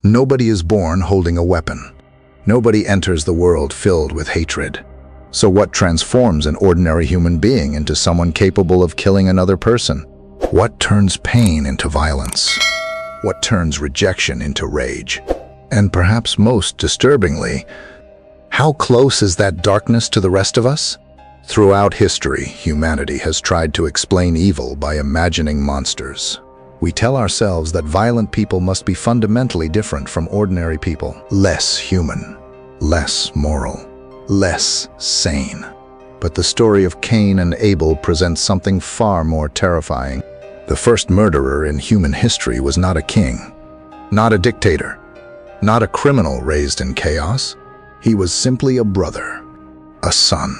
Nobody is born holding a weapon. Nobody enters the world filled with hatred. So what transforms an ordinary human being into someone capable of killing another person? What turns pain into violence? What turns rejection into rage? And perhaps most disturbingly, how close is that darkness to the rest of us? Throughout history, humanity has tried to explain evil by imagining monsters. We tell ourselves that violent people must be fundamentally different from ordinary people, less human, less moral, less sane. But the story of Cain and Abel presents something far more terrifying. The first murderer in human history was not a king, not a dictator, not a criminal raised in chaos. He was simply a brother, a son,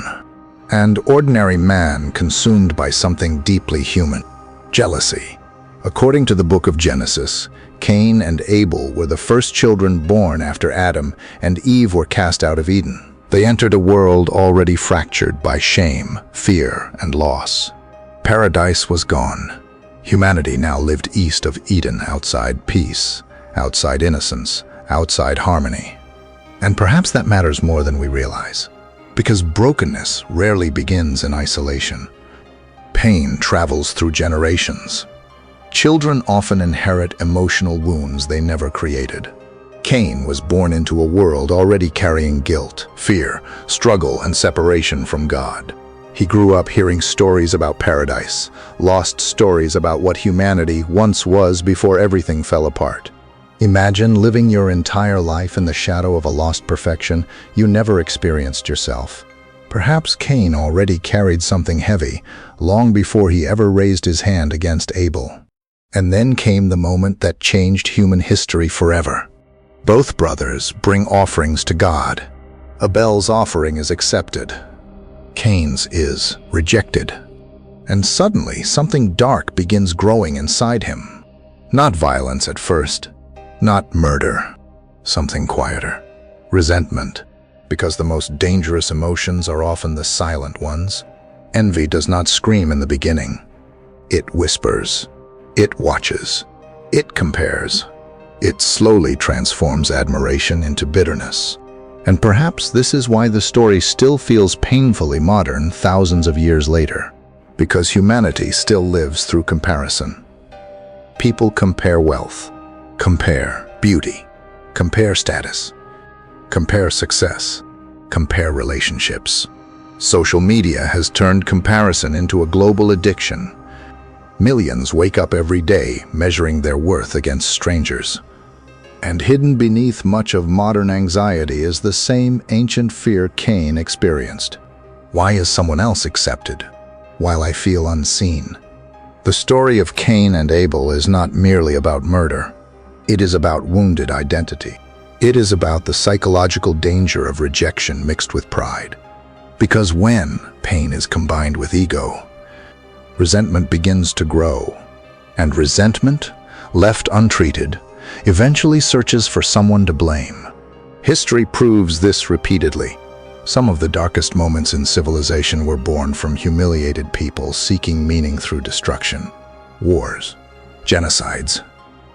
and ordinary man consumed by something deeply human, jealousy. According to the book of Genesis, Cain and Abel were the first children born after Adam and Eve were cast out of Eden. They entered a world already fractured by shame, fear, and loss. Paradise was gone. Humanity now lived east of Eden, outside peace, outside innocence, outside harmony. And perhaps that matters more than we realize, because brokenness rarely begins in isolation. Pain travels through generations. Children often inherit emotional wounds they never created. Cain was born into a world already carrying guilt, fear, struggle, and separation from God. He grew up hearing stories about paradise, lost stories about what humanity once was before everything fell apart. Imagine living your entire life in the shadow of a lost perfection you never experienced yourself. Perhaps Cain already carried something heavy long before he ever raised his hand against Abel. And then came the moment that changed human history forever. Both brothers bring offerings to God. Abel's offering is accepted. Cain's is rejected. And suddenly, something dark begins growing inside him. Not violence at first, not murder, something quieter. Resentment, because the most dangerous emotions are often the silent ones. Envy does not scream in the beginning. It whispers. It watches. It compares. It slowly transforms admiration into bitterness. And perhaps this is why the story still feels painfully modern thousands of years later, because humanity still lives through comparison. People compare wealth, compare beauty, compare status, compare success, compare relationships. Social media has turned comparison into a global addiction. Millions wake up every day measuring their worth against strangers. And hidden beneath much of modern anxiety is the same ancient fear Cain experienced. Why is someone else accepted, while I feel unseen? The story of Cain and Abel is not merely about murder. It is about wounded identity. It is about the psychological danger of rejection mixed with pride. Because when pain is combined with ego, resentment begins to grow. And resentment, left untreated, eventually searches for someone to blame. History proves this repeatedly. Some of the darkest moments in civilization were born from humiliated people seeking meaning through destruction. Wars, genocides,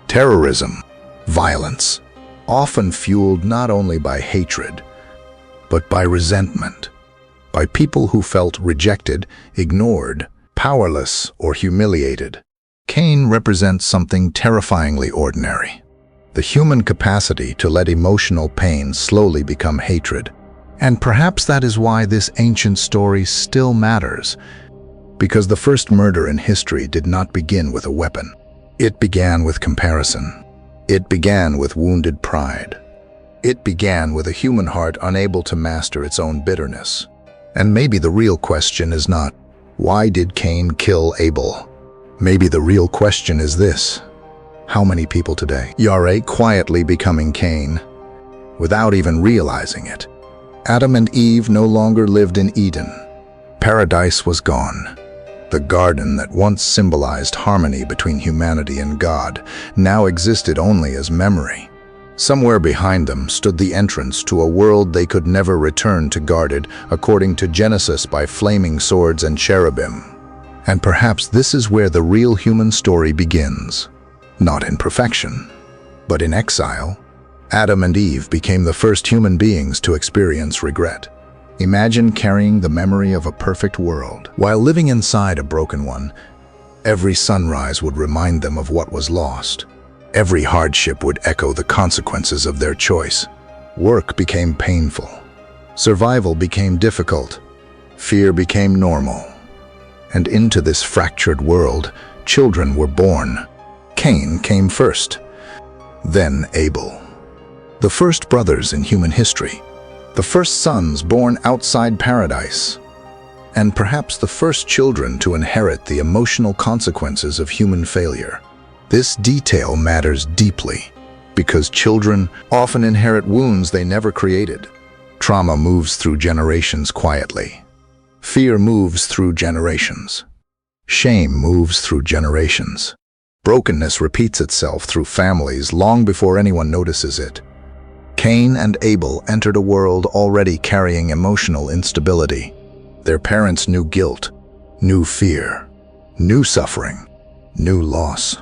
terrorism, violence, often fueled not only by hatred, but by resentment, by people who felt rejected, ignored, powerless, or humiliated. Cain represents something terrifyingly ordinary. The human capacity to let emotional pain slowly become hatred. And perhaps that is why this ancient story still matters, because the first murder in history did not begin with a weapon. It began with comparison. It began with wounded pride. It began with a human heart unable to master its own bitterness. And maybe the real question is not, why did Cain kill Abel? Maybe the real question is this: how many people today are quietly becoming Cain without even realizing it? Adam and Eve no longer lived in Eden. Paradise was gone. The garden that once symbolized harmony between humanity and God now existed only as memory. Somewhere behind them stood the entrance to a world they could never return to, guarded, according to Genesis, by flaming swords and cherubim. And perhaps this is where the real human story begins. Not in perfection, but in exile, Adam and Eve became the first human beings to experience regret. Imagine carrying the memory of a perfect world while living inside a broken one. Every sunrise would remind them of what was lost. Every hardship would echo the consequences of their choice. Work became painful. Survival became difficult. Fear became normal. And into this fractured world, children were born. Cain came first, then Abel. The first brothers in human history, the first sons born outside paradise, and perhaps the first children to inherit the emotional consequences of human failure. This detail matters deeply because children often inherit wounds they never created. Trauma moves through generations quietly. Fear moves through generations. Shame moves through generations. Brokenness repeats itself through families long before anyone notices it. Cain and Abel entered a world already carrying emotional instability. Their parents knew guilt, knew fear, knew suffering, knew loss.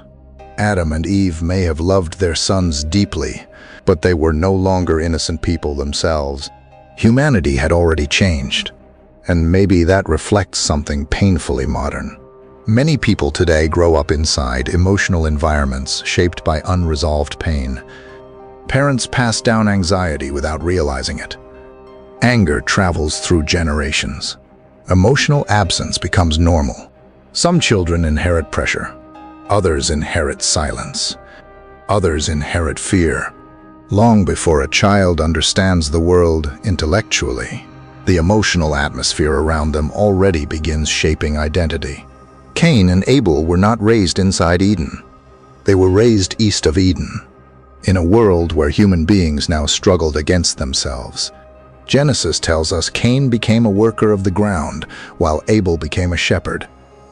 Adam and Eve may have loved their sons deeply, but they were no longer innocent people themselves. Humanity had already changed, and maybe that reflects something painfully modern. Many people today grow up inside emotional environments shaped by unresolved pain. Parents pass down anxiety without realizing it. Anger travels through generations. Emotional absence becomes normal. Some children inherit pressure. Others inherit silence. Others inherit fear. Long before a child understands the world intellectually, the emotional atmosphere around them already begins shaping identity. Cain and Abel were not raised inside Eden. They were raised east of Eden, in a world where human beings now struggled against themselves. Genesis tells us Cain became a worker of the ground, while Abel became a shepherd.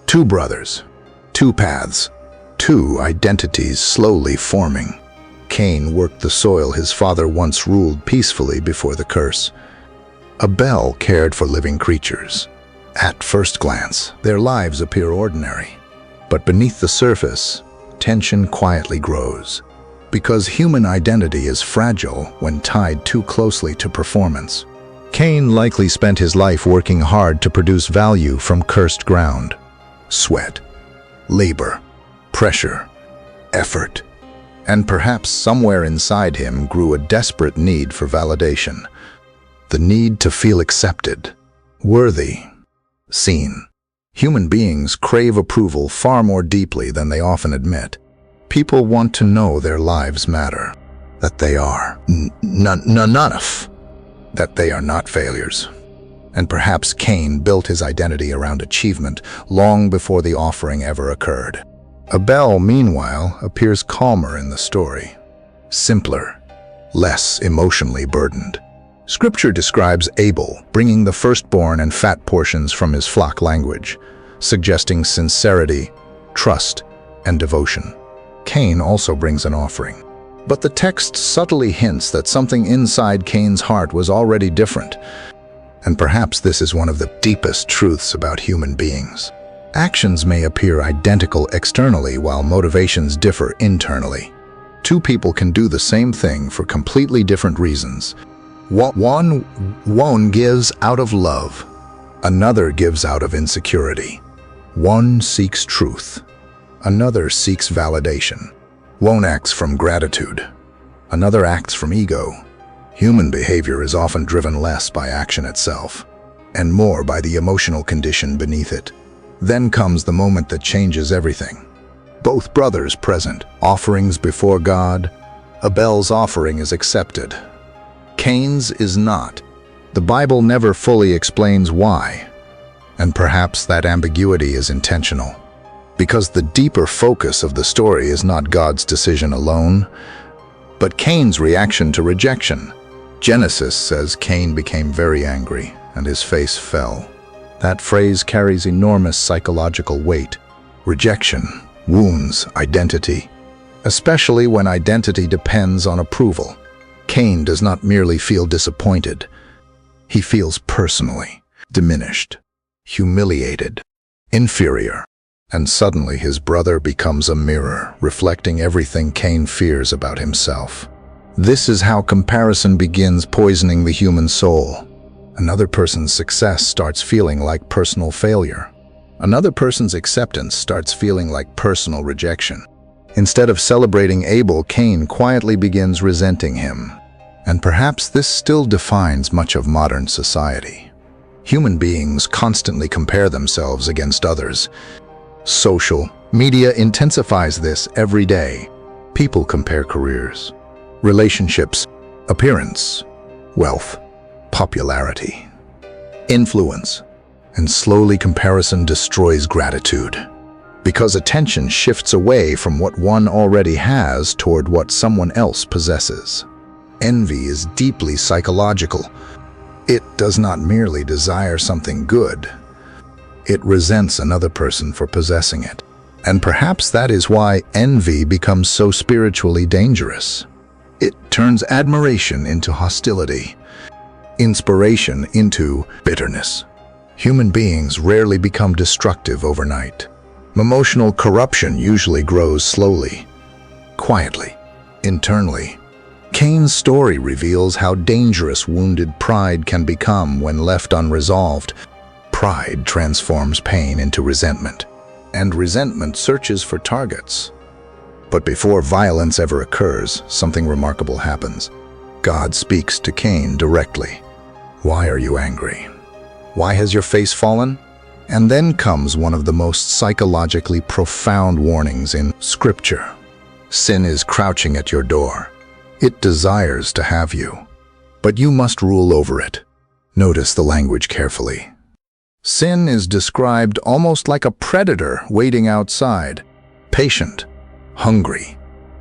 Two brothers, two paths, two identities slowly forming. Cain worked the soil his father once ruled peacefully before the curse. Abel cared for living creatures. At first glance, their lives appear ordinary. But beneath the surface, tension quietly grows. Because human identity is fragile when tied too closely to performance. Cain likely spent his life working hard to produce value from cursed ground. Sweat, labor, pressure, effort. And perhaps somewhere inside him grew a desperate need for validation. The need to feel accepted, worthy, seen. Human beings crave approval far more deeply than they often admit. People want to know their lives matter, that they are not enough, that they are not failures. And perhaps Cain built his identity around achievement long before the offering ever occurred. Abel, meanwhile, appears calmer in the story, simpler, less emotionally burdened. Scripture describes Abel bringing the firstborn and fat portions from his flock language, suggesting sincerity, trust, and devotion. Cain also brings an offering. But the text subtly hints that something inside Cain's heart was already different. And perhaps this is one of the deepest truths about human beings. Actions may appear identical externally while motivations differ internally. Two people can do the same thing for completely different reasons. One gives out of love. Another gives out of insecurity. One seeks truth. Another seeks validation. One acts from gratitude. Another acts from ego. Human behavior is often driven less by action itself, and more by the emotional condition beneath it. Then comes the moment that changes everything. Both brothers present, offerings before God. Abel's offering is accepted. Cain's is not. The Bible never fully explains why, and perhaps that ambiguity is intentional. Because the deeper focus of the story is not God's decision alone, but Cain's reaction to rejection. Genesis says Cain became very angry, and his face fell. That phrase carries enormous psychological weight. Rejection wounds identity, especially when identity depends on approval. Cain does not merely feel disappointed. He feels personally diminished, humiliated, inferior. And suddenly his brother becomes a mirror, reflecting everything Cain fears about himself. This is how comparison begins poisoning the human soul. Another person's success starts feeling like personal failure. Another person's acceptance starts feeling like personal rejection. Instead of celebrating Abel, Cain quietly begins resenting him. And perhaps this still defines much of modern society. Human beings constantly compare themselves against others. Social media intensifies this every day. People compare careers, relationships, appearance, wealth, popularity, influence, and slowly comparison destroys gratitude. Because attention shifts away from what one already has toward what someone else possesses. Envy is deeply psychological. It does not merely desire something good. It resents another person for possessing it. And perhaps that is why envy becomes so spiritually dangerous. It turns admiration into hostility, inspiration into bitterness. Human beings rarely become destructive overnight. Emotional corruption usually grows slowly, quietly, internally. Cain's story reveals how dangerous wounded pride can become when left unresolved. Pride transforms pain into resentment, and resentment searches for targets. But before violence ever occurs, something remarkable happens. God speaks to Cain directly. Why are you angry? Why has your face fallen? And then comes one of the most psychologically profound warnings in Scripture. Sin is crouching at your door. It desires to have you, but you must rule over it. Notice the language carefully. Sin is described almost like a predator waiting outside, patient, hungry,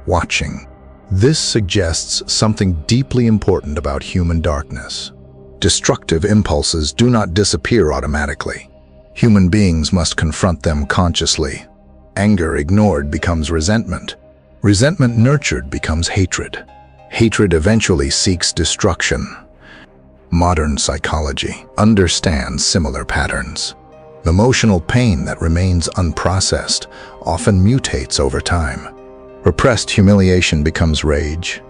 watching. This suggests something deeply important about human darkness. Destructive impulses do not disappear automatically. Human beings must confront them consciously. Anger ignored becomes resentment. Resentment nurtured becomes hatred. Hatred eventually seeks destruction. Modern psychology understands similar patterns. Emotional pain that remains unprocessed often mutates over time. Repressed humiliation becomes rage.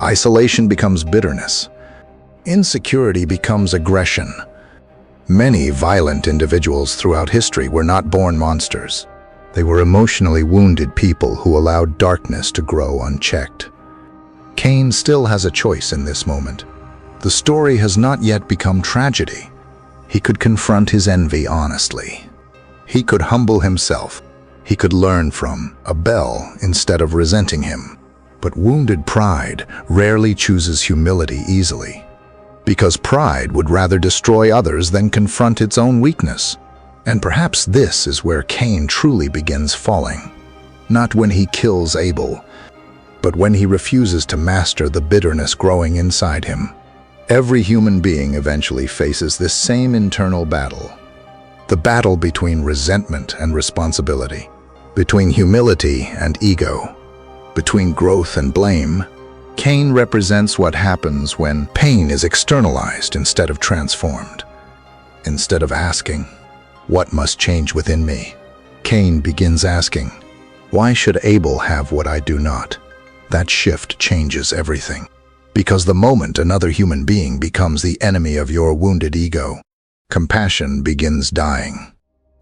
Isolation becomes bitterness. Insecurity becomes aggression. Many violent individuals throughout history were not born monsters. They were emotionally wounded people who allowed darkness to grow unchecked. Cain still has a choice in this moment. The story has not yet become tragedy. He could confront his envy honestly. He could humble himself. He could learn from Abel instead of resenting him. But wounded pride rarely chooses humility easily, because pride would rather destroy others than confront its own weakness. And perhaps this is where Cain truly begins falling. Not when he kills Abel, but when he refuses to master the bitterness growing inside him. Every human being eventually faces this same internal battle. The battle between resentment and responsibility, between humility and ego, between growth and blame. Cain represents what happens when pain is externalized instead of transformed. Instead of asking, "What must change within me?" Cain begins asking, "Why should Abel have what I do not?" That shift changes everything. Because the moment another human being becomes the enemy of your wounded ego, compassion begins dying.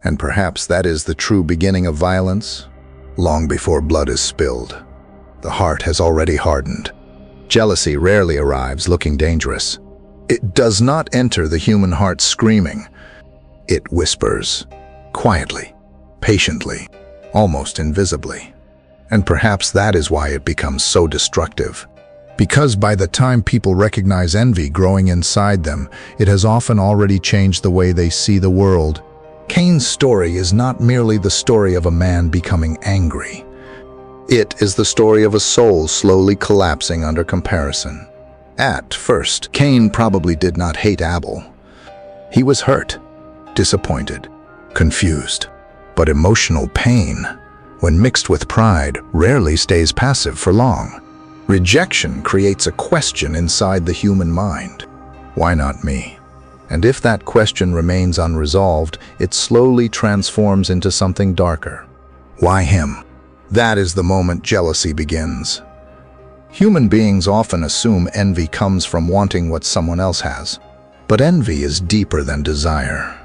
And perhaps that is the true beginning of violence. Long before blood is spilled, the heart has already hardened. Jealousy rarely arrives looking dangerous. It does not enter the human heart screaming. It whispers, quietly, patiently, almost invisibly. And perhaps that is why it becomes so destructive. Because by the time people recognize envy growing inside them, it has often already changed the way they see the world. Cain's story is not merely the story of a man becoming angry. It is the story of a soul slowly collapsing under comparison. At first, Cain probably did not hate Abel. He was hurt, disappointed, confused. But emotional pain, when mixed with pride, rarely stays passive for long. Rejection creates a question inside the human mind. Why not me? And if that question remains unresolved, it slowly transforms into something darker. Why him? That is the moment jealousy begins. Human beings often assume envy comes from wanting what someone else has. But envy is deeper than desire.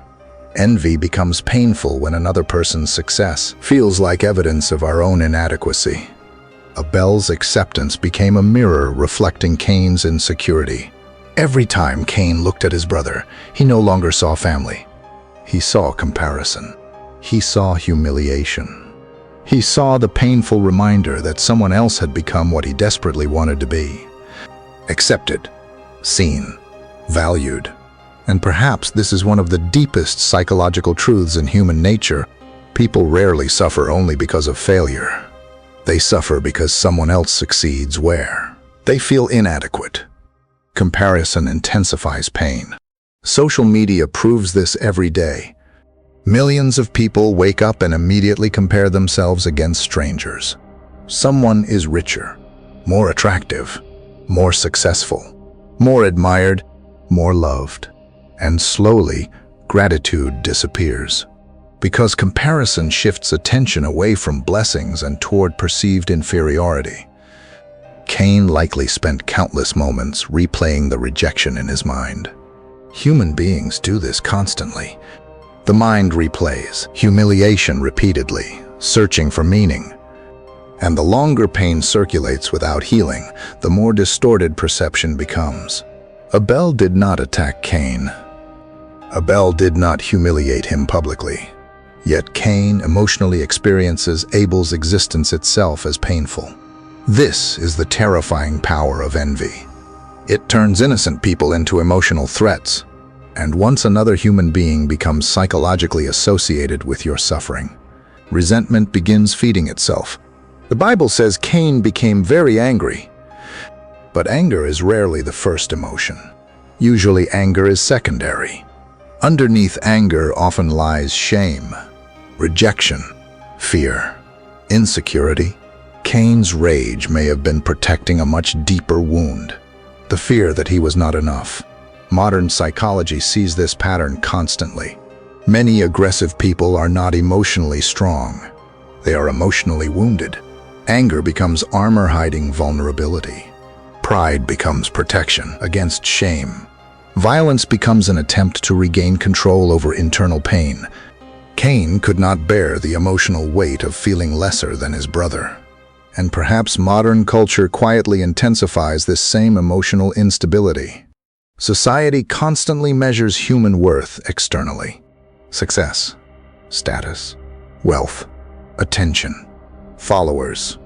Envy becomes painful when another person's success feels like evidence of our own inadequacy. Abel's acceptance became a mirror reflecting Cain's insecurity. Every time Cain looked at his brother, he no longer saw family. He saw comparison. He saw humiliation. He saw the painful reminder that someone else had become what he desperately wanted to be. Accepted, seen, valued. And perhaps this is one of the deepest psychological truths in human nature. People rarely suffer only because of failure. They suffer because someone else succeeds where they feel inadequate. Comparison intensifies pain. Social media proves this every day. Millions of people wake up and immediately compare themselves against strangers. Someone is richer, more attractive, more successful, more admired, more loved. And slowly, gratitude disappears. Because comparison shifts attention away from blessings and toward perceived inferiority. Cain likely spent countless moments replaying the rejection in his mind. Human beings do this constantly. The mind replays humiliation repeatedly, searching for meaning. And the longer pain circulates without healing, the more distorted perception becomes. Abel did not attack Cain. Abel did not humiliate him publicly. Yet Cain emotionally experiences Abel's existence itself as painful. This is the terrifying power of envy. It turns innocent people into emotional threats. And once another human being becomes psychologically associated with your suffering, resentment begins feeding itself. The Bible says Cain became very angry. But anger is rarely the first emotion. Usually anger is secondary. Underneath anger often lies shame, rejection, fear, insecurity. Cain's rage may have been protecting a much deeper wound, the fear that he was not enough. Modern psychology sees this pattern constantly. Many aggressive people are not emotionally strong. They are emotionally wounded. Anger becomes armor hiding vulnerability. Pride becomes protection against shame. Violence becomes an attempt to regain control over internal pain. Cain could not bear the emotional weight of feeling lesser than his brother. And perhaps modern culture quietly intensifies this same emotional instability. Society constantly measures human worth externally. Success, status, wealth, attention, followers,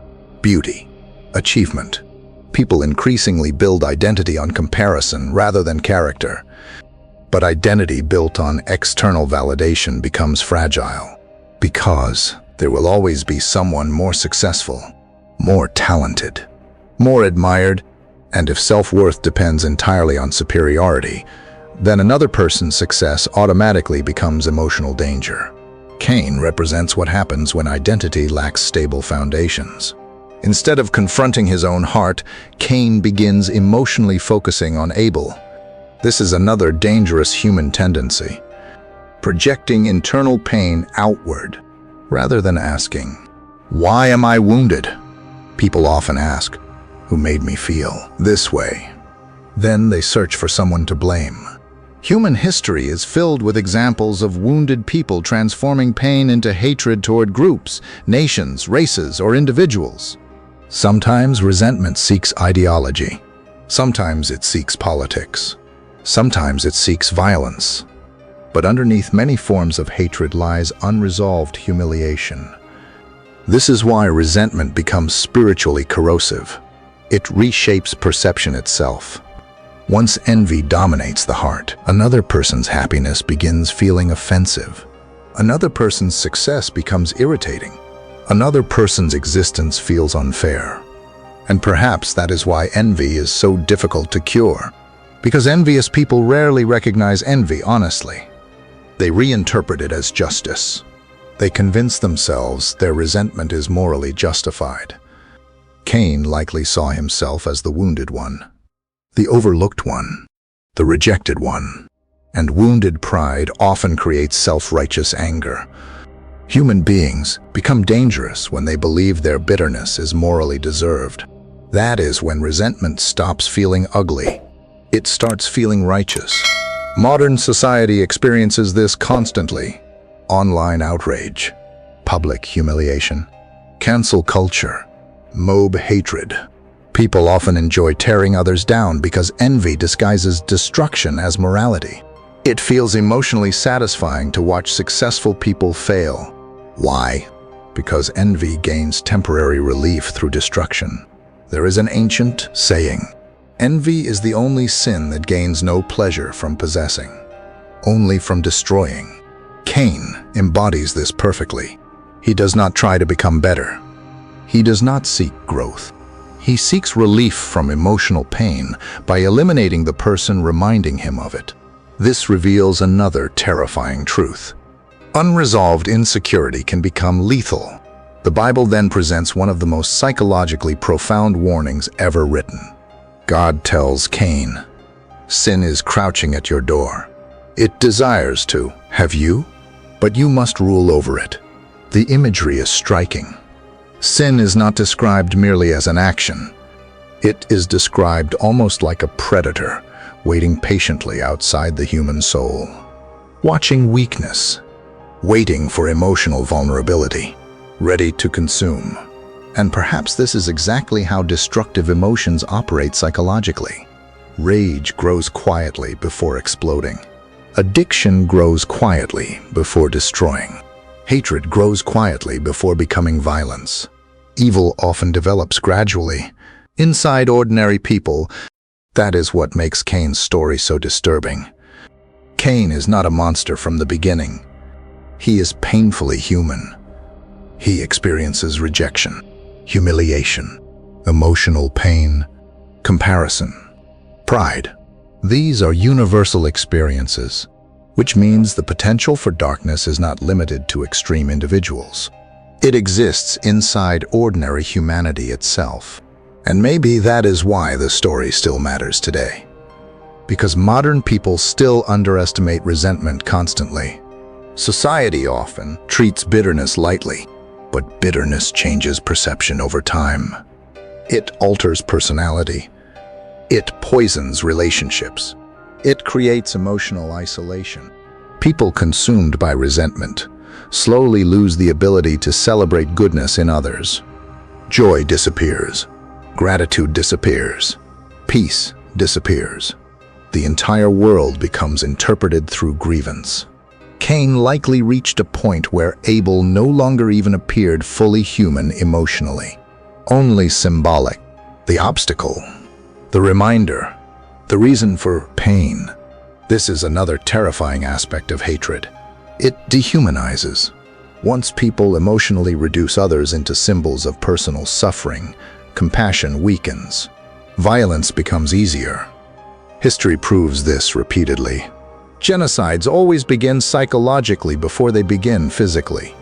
beauty, achievement. People increasingly build identity on comparison rather than character. But identity built on external validation becomes fragile, because there will always be someone more successful, more talented, more admired, and if self-worth depends entirely on superiority, then another person's success automatically becomes emotional danger. Cain represents what happens when identity lacks stable foundations. Instead of confronting his own heart, Cain begins emotionally focusing on Abel. This is another dangerous human tendency, projecting internal pain outward, rather than asking, "Why am I wounded?" People often ask, "Who made me feel this way?" Then they search for someone to blame. Human history is filled with examples of wounded people transforming pain into hatred toward groups, nations, races, or individuals. Sometimes resentment seeks ideology. Sometimes it seeks politics. Sometimes it seeks violence. But underneath many forms of hatred lies unresolved humiliation. This is why resentment becomes spiritually corrosive. It reshapes perception itself. Once envy dominates the heart, another person's happiness begins feeling offensive. Another person's success becomes irritating. Another person's existence feels unfair. And perhaps that is why envy is so difficult to cure. Because envious people rarely recognize envy honestly. They reinterpret it as justice. They convince themselves their resentment is morally justified. Cain likely saw himself as the wounded one, the overlooked one, the rejected one. And wounded pride often creates self-righteous anger. Human beings become dangerous when they believe their bitterness is morally deserved. That is when resentment stops feeling ugly. It starts feeling righteous. Modern society experiences this constantly. Online outrage, public humiliation, cancel culture, mob hatred. People often enjoy tearing others down because envy disguises destruction as morality. It feels emotionally satisfying to watch successful people fail. Why? Because envy gains temporary relief through destruction. There is an ancient saying, envy is the only sin that gains no pleasure from possessing, only from destroying. Cain embodies this perfectly. He does not try to become better. He does not seek growth. He seeks relief from emotional pain by eliminating the person reminding him of it. This reveals another terrifying truth. Unresolved insecurity can become lethal. The Bible then presents one of the most psychologically profound warnings ever written. God tells Cain, "Sin is crouching at your door. It desires to have you, but you must rule over it." The imagery is striking. Sin is not described merely as an action. It is described almost like a predator, waiting patiently outside the human soul, watching weakness, waiting for emotional vulnerability, ready to consume. And perhaps this is exactly how destructive emotions operate psychologically. Rage grows quietly before exploding. Addiction grows quietly before destroying. Hatred grows quietly before becoming violence. Evil often develops gradually, inside ordinary people. That is what makes Cain's story so disturbing. Cain is not a monster from the beginning. He is painfully human. He experiences rejection, humiliation, emotional pain, comparison, pride. These are universal experiences, which means the potential for darkness is not limited to extreme individuals. It exists inside ordinary humanity itself. And maybe that is why the story still matters today. Because modern people still underestimate resentment constantly. Society often treats bitterness lightly, but bitterness changes perception over time. It alters personality. It poisons relationships. It creates emotional isolation. People consumed by resentment slowly lose the ability to celebrate goodness in others. Joy disappears. Gratitude disappears. Peace disappears. The entire world becomes interpreted through grievance. Cain likely reached a point where Abel no longer even appeared fully human emotionally. Only symbolic. The obstacle, the reminder, the reason for pain. This is another terrifying aspect of hatred. It dehumanizes. Once people emotionally reduce others into symbols of personal suffering, compassion weakens. Violence becomes easier. History proves this repeatedly. Genocides always begin psychologically before they begin physically.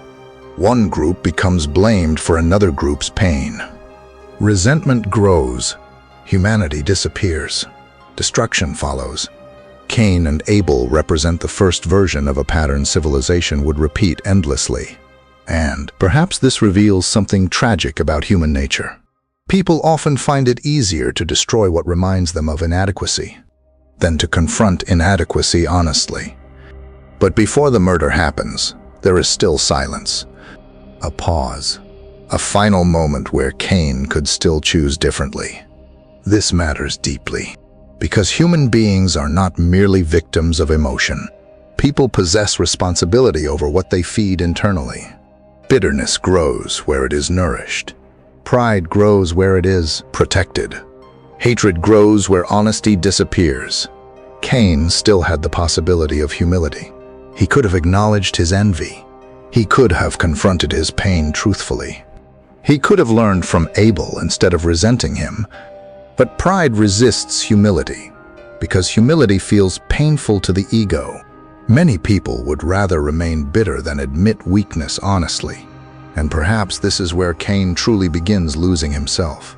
One group becomes blamed for another group's pain. Resentment grows. Humanity disappears. Destruction follows. Cain and Abel represent the first version of a pattern civilization would repeat endlessly. And perhaps this reveals something tragic about human nature. People often find it easier to destroy what reminds them of inadequacy than to confront inadequacy honestly. But before the murder happens, there is still silence. A pause. A final moment where Cain could still choose differently. This matters deeply, because human beings are not merely victims of emotion. People possess responsibility over what they feed internally. Bitterness grows where it is nourished. Pride grows where it is protected. Hatred grows where honesty disappears. Cain still had the possibility of humility. He could have acknowledged his envy. He could have confronted his pain truthfully. He could have learned from Abel instead of resenting him. But pride resists humility, because humility feels painful to the ego. Many people would rather remain bitter than admit weakness honestly. And perhaps this is where Cain truly begins losing himself.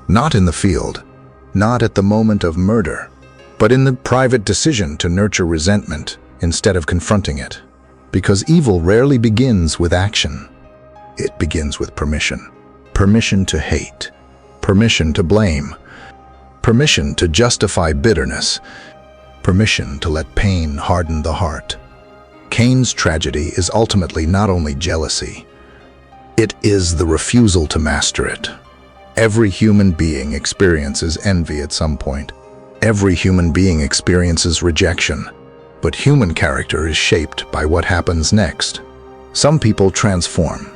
Not in the field, not at the moment of murder, but in the private decision to nurture resentment instead of confronting it. Because evil rarely begins with action. It begins with permission. Permission to hate. permission to blame, permission to justify bitterness, permission to let pain harden the heart. Cain's tragedy is ultimately not only jealousy, it is the refusal to master it. Every human being experiences envy at some point. Every human being experiences rejection. But human character is shaped by what happens next. Some people transform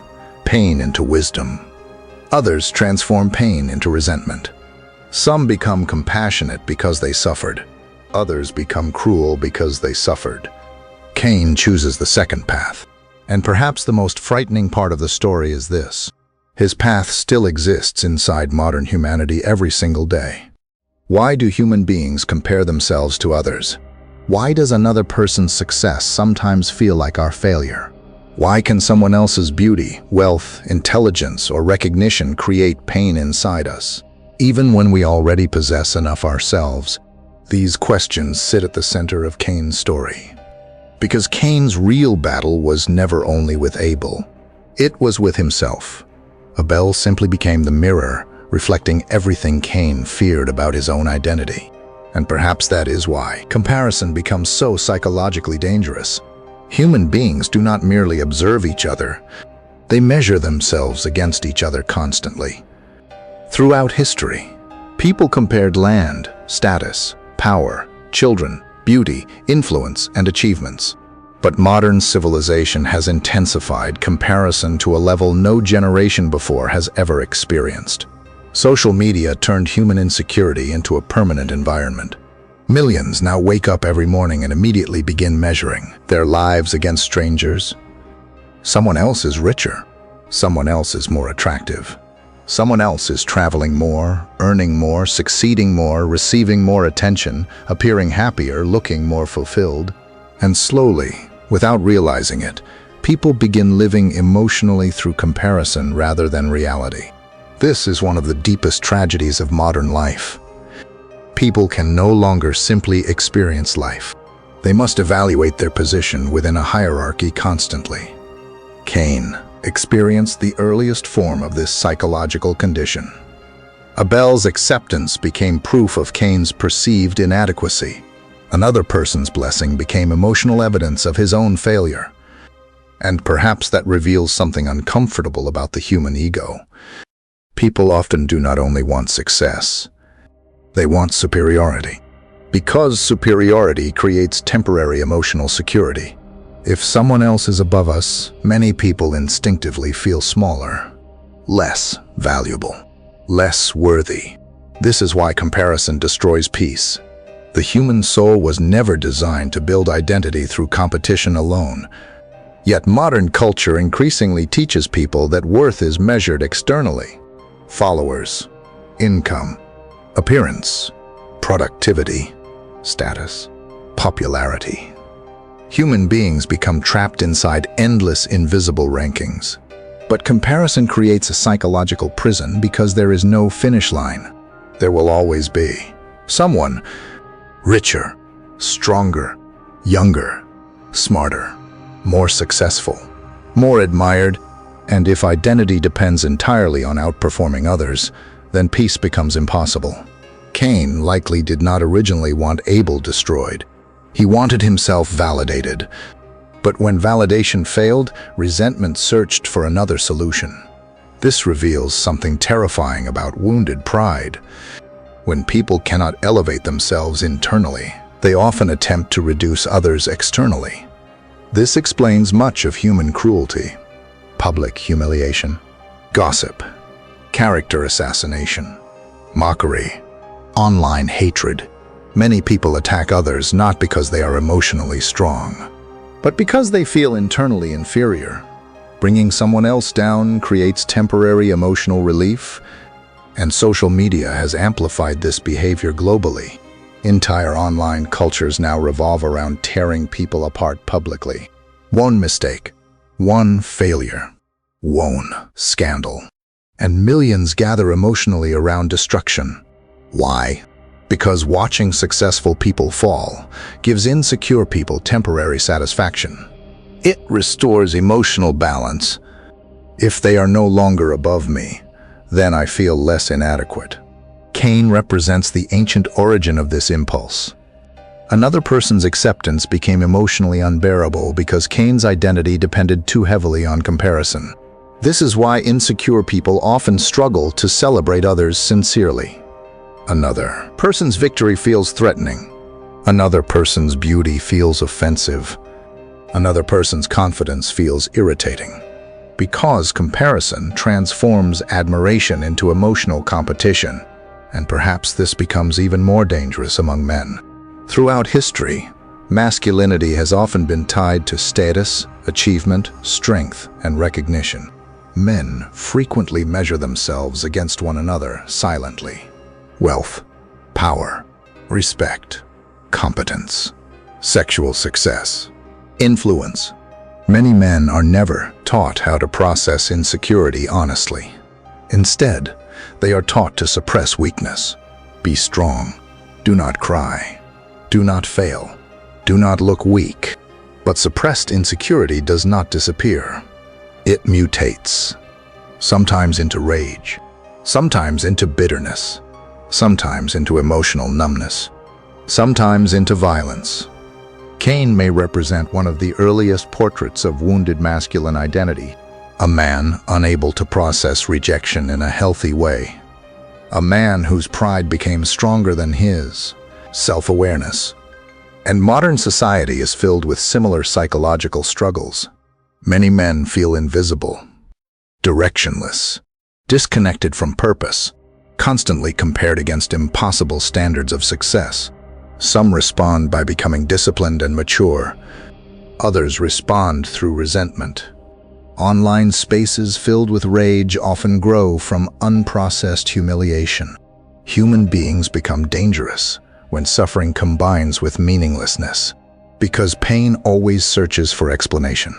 pain into wisdom. Others transform pain into resentment. Some become compassionate because they suffered. Others become cruel because they suffered. Cain chooses the second path. And perhaps the most frightening part of the story is this. His path still exists inside modern humanity every single day. Why do human beings compare themselves to others? Why does another person's success sometimes feel like our failure? Why can someone else's beauty, wealth, intelligence, or recognition create pain inside us, even when we already possess enough ourselves? These questions sit at the center of Cain's story. Because Cain's real battle was never only with Abel. It was with himself. Abel simply became the mirror, reflecting everything Cain feared about his own identity. And perhaps that is why comparison becomes so psychologically dangerous. Human beings do not merely observe each other, they measure themselves against each other constantly. Throughout history, people compared land, status, power, children, beauty, influence, and achievements. But modern civilization has intensified comparison to a level no generation before has ever experienced. Social media turned human insecurity into a permanent environment. Millions now wake up every morning and immediately begin measuring their lives against strangers. Someone else is richer. Someone else is more attractive. Someone else is traveling more, earning more, succeeding more, receiving more attention, appearing happier, looking more fulfilled. And slowly, without realizing it, people begin living emotionally through comparison rather than reality. This is one of the deepest tragedies of modern life. People can no longer simply experience life. They must evaluate their position within a hierarchy constantly. Cain experienced the earliest form of this psychological condition. Abel's acceptance became proof of Cain's perceived inadequacy. Another person's blessing became emotional evidence of his own failure. And perhaps that reveals something uncomfortable about the human ego. People often do not only want success, they want superiority. Because superiority creates temporary emotional security. If someone else is above us, many people instinctively feel smaller, less valuable, less worthy. This is why comparison destroys peace. The human soul was never designed to build identity through competition alone. Yet modern culture increasingly teaches people that worth is measured externally. Followers, income, appearance, productivity, status, popularity. Human beings become trapped inside endless invisible rankings. But comparison creates a psychological prison because there is no finish line. There will always be someone richer, stronger, younger, smarter, more successful, more admired, and if identity depends entirely on outperforming others, then peace becomes impossible. Cain likely did not originally want Abel destroyed. He wanted himself validated. But when validation failed, resentment searched for another solution. This reveals something terrifying about wounded pride. When people cannot elevate themselves internally, they often attempt to reduce others externally. This explains much of human cruelty. Public humiliation, gossip, character assassination, mockery, online hatred. Many people attack others not because they are emotionally strong, but because they feel internally inferior. Bringing someone else down creates temporary emotional relief, and social media has amplified this behavior globally. Entire online cultures now revolve around tearing people apart publicly. One mistake, one failure, one scandal, and millions gather emotionally around destruction. Why? Because watching successful people fall gives insecure people temporary satisfaction. It restores emotional balance. If they are no longer above me, then I feel less inadequate. Cain represents the ancient origin of this impulse. Another person's acceptance became emotionally unbearable because Cain's identity depended too heavily on comparison. This is why insecure people often struggle to celebrate others sincerely. Another person's victory feels threatening. Another person's beauty feels offensive. Another person's confidence feels irritating. Because comparison transforms admiration into emotional competition, and perhaps this becomes even more dangerous among men. Throughout history, masculinity has often been tied to status, achievement, strength, and recognition. Men frequently measure themselves against one another silently. Wealth, power, respect, competence, sexual success, influence. Many men are never taught how to process insecurity honestly. Instead, they are taught to suppress weakness. Be strong. Do not cry. Do not fail. Do not look weak. But suppressed insecurity does not disappear. It mutates, sometimes into rage, sometimes into bitterness, sometimes into emotional numbness, sometimes into violence. Cain may represent one of the earliest portraits of wounded masculine identity, a man unable to process rejection in a healthy way, a man whose pride became stronger than his self-awareness. And modern society is filled with similar psychological struggles. Many men feel invisible, directionless, disconnected from purpose, constantly compared against impossible standards of success. Some respond by becoming disciplined and mature. Others respond through resentment. Online spaces filled with rage often grow from unprocessed humiliation. Human beings become dangerous when suffering combines with meaninglessness, because pain always searches for explanation.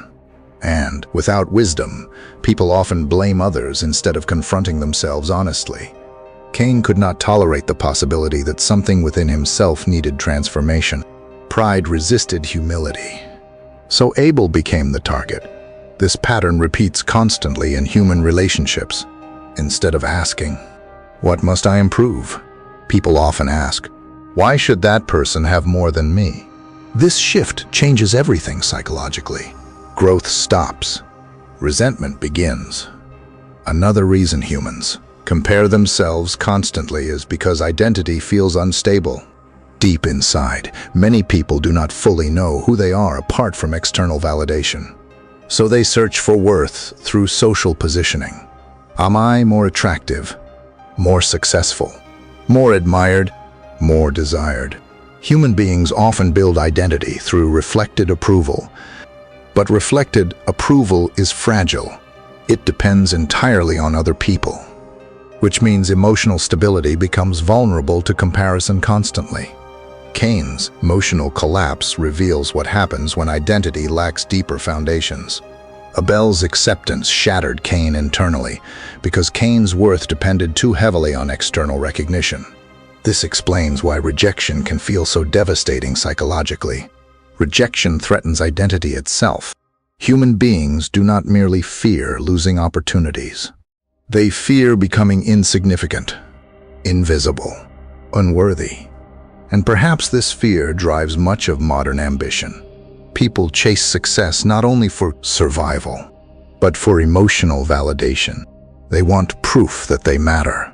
And without wisdom, people often blame others instead of confronting themselves honestly. Cain could not tolerate the possibility that something within himself needed transformation. Pride resisted humility. So Abel became the target. This pattern repeats constantly in human relationships. Instead of asking, "What must I improve?" people often ask, "Why should that person have more than me?" This shift changes everything psychologically. Growth stops. Resentment begins. Another reason humans compare themselves constantly is because identity feels unstable. Deep inside, many people do not fully know who they are apart from external validation. So they search for worth through social positioning. Am I more attractive, more successful, more admired, more desired? Human beings often build identity through reflected approval. But reflected approval is fragile. It depends entirely on other people, which means emotional stability becomes vulnerable to comparison constantly. Cain's emotional collapse reveals what happens when identity lacks deeper foundations. Abel's acceptance shattered Cain internally because Cain's worth depended too heavily on external recognition. This explains why rejection can feel so devastating psychologically. Rejection threatens identity itself. Human beings do not merely fear losing opportunities. They fear becoming insignificant, invisible, unworthy. And perhaps this fear drives much of modern ambition. People chase success not only for survival, but for emotional validation. They want proof that they matter.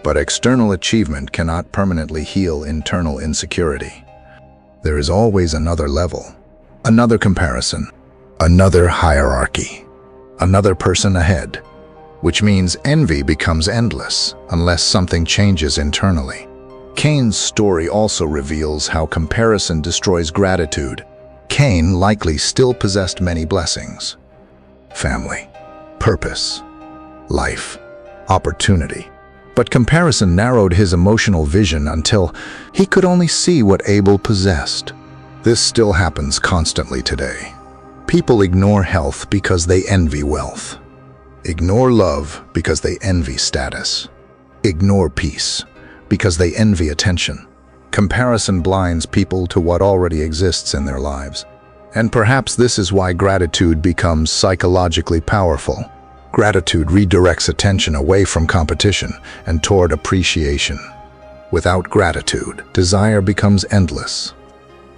But external achievement cannot permanently heal internal insecurity. There is always another level, another comparison, another hierarchy, another person ahead, which means envy becomes endless unless something changes internally. Cain's story also reveals how comparison destroys gratitude. Cain likely still possessed many blessings: family, purpose, life, opportunity. But comparison narrowed his emotional vision until he could only see what Abel possessed. This still happens constantly today. People ignore health because they envy wealth. Ignore love because they envy status. Ignore peace because they envy attention. Comparison blinds people to what already exists in their lives. And perhaps this is why gratitude becomes psychologically powerful. Gratitude redirects attention away from competition and toward appreciation. Without gratitude, desire becomes endless.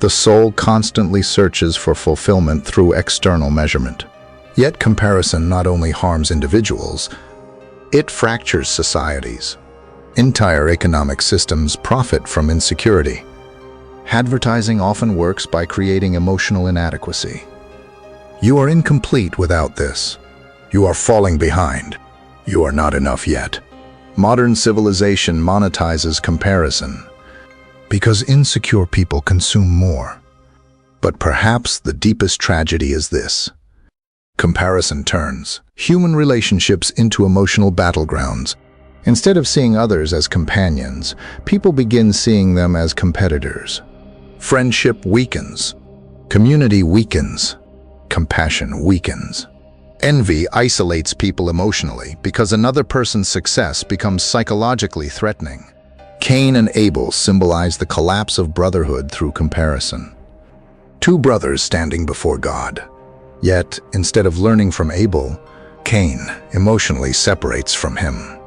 The soul constantly searches for fulfillment through external measurement. Yet comparison not only harms individuals, it fractures societies. Entire economic systems profit from insecurity. Advertising often works by creating emotional inadequacy. You are incomplete without this. You are falling behind. You are not enough yet. Modern civilization monetizes comparison because insecure people consume more. But perhaps the deepest tragedy is this. Comparison turns human relationships into emotional battlegrounds. Instead of seeing others as companions, people begin seeing them as competitors. Friendship weakens. Community weakens. Compassion weakens. Envy isolates people emotionally because another person's success becomes psychologically threatening. Cain and Abel symbolize the collapse of brotherhood through comparison. Two brothers standing before God. Yet, instead of learning from Abel, Cain emotionally separates from him.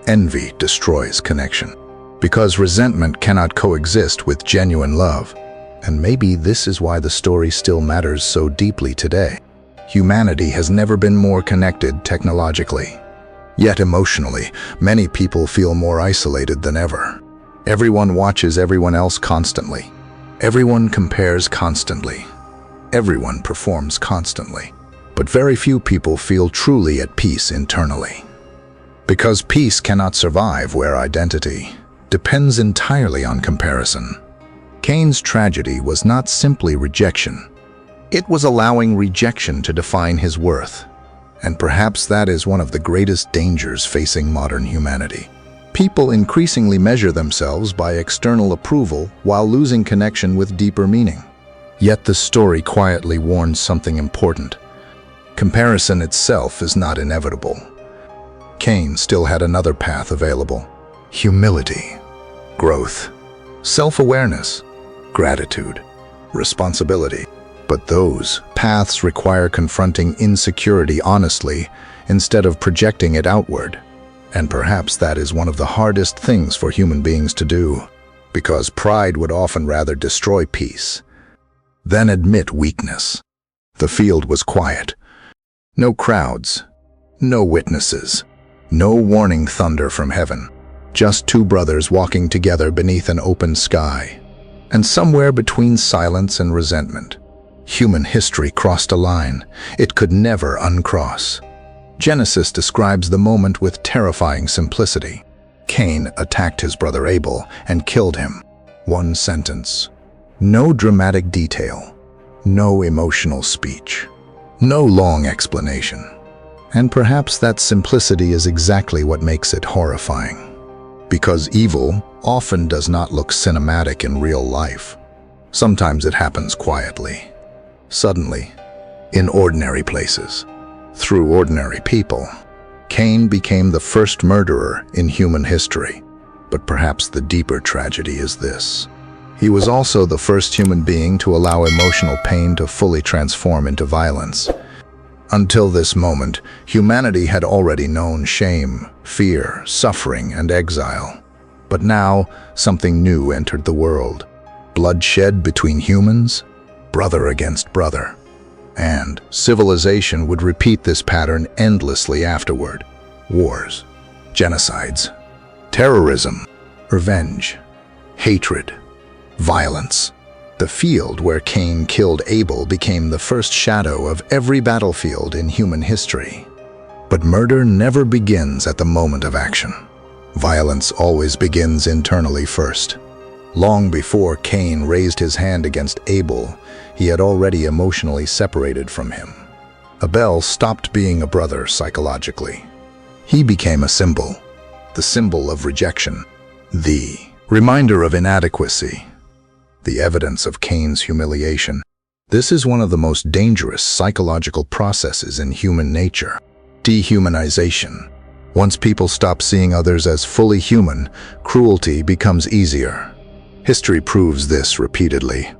Envy destroys connection, because resentment cannot coexist with genuine love. And maybe this is why the story still matters so deeply today. Humanity has never been more connected technologically. Yet emotionally, many people feel more isolated than ever. Everyone watches everyone else constantly. Everyone compares constantly. Everyone performs constantly. But very few people feel truly at peace internally. Because peace cannot survive where identity depends entirely on comparison. Cain's tragedy was not simply rejection. It was allowing rejection to define his worth. And perhaps that is one of the greatest dangers facing modern humanity. People increasingly measure themselves by external approval while losing connection with deeper meaning. Yet the story quietly warns something important. Comparison itself is not inevitable. Cain still had another path available: humility, growth, self-awareness, gratitude, responsibility. But those paths require confronting insecurity honestly instead of projecting it outward. And perhaps that is one of the hardest things for human beings to do, because pride would often rather destroy peace than admit weakness. The field was quiet. No crowds, no witnesses, no warning thunder from heaven. Just two brothers walking together beneath an open sky. And somewhere between silence and resentment, human history crossed a line it could never uncross. Genesis describes the moment with terrifying simplicity. Cain attacked his brother Abel and killed him. One sentence. No dramatic detail. No emotional speech. No long explanation. And perhaps that simplicity is exactly what makes it horrifying. Because evil often does not look cinematic in real life. Sometimes it happens quietly. Suddenly, in ordinary places, through ordinary people. Cain became the first murderer in human history. But perhaps the deeper tragedy is this. He was also the first human being to allow emotional pain to fully transform into violence. Until this moment, humanity had already known shame, fear, suffering, and exile. But now, something new entered the world. Bloodshed between humans, brother against brother. And civilization would repeat this pattern endlessly afterward. Wars, genocides, terrorism, revenge, hatred, violence. The field where Cain killed Abel became the first shadow of every battlefield in human history. But murder never begins at the moment of action. Violence always begins internally first. Long before Cain raised his hand against Abel, he had already emotionally separated from him. Abel stopped being a brother psychologically. He became a symbol, the symbol of rejection, the reminder of inadequacy, the evidence of Cain's humiliation. This is one of the most dangerous psychological processes in human nature: dehumanization. Once people stop seeing others as fully human, cruelty becomes easier. History proves this repeatedly.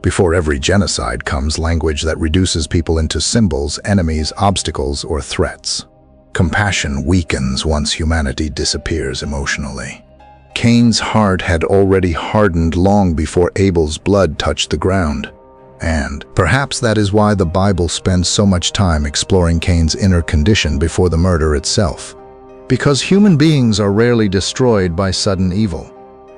Before every genocide comes language that reduces people into symbols, enemies, obstacles, or threats. Compassion weakens once humanity disappears emotionally. Cain's heart had already hardened long before Abel's blood touched the ground. And perhaps that is why the Bible spends so much time exploring Cain's inner condition before the murder itself. Because human beings are rarely destroyed by sudden evil.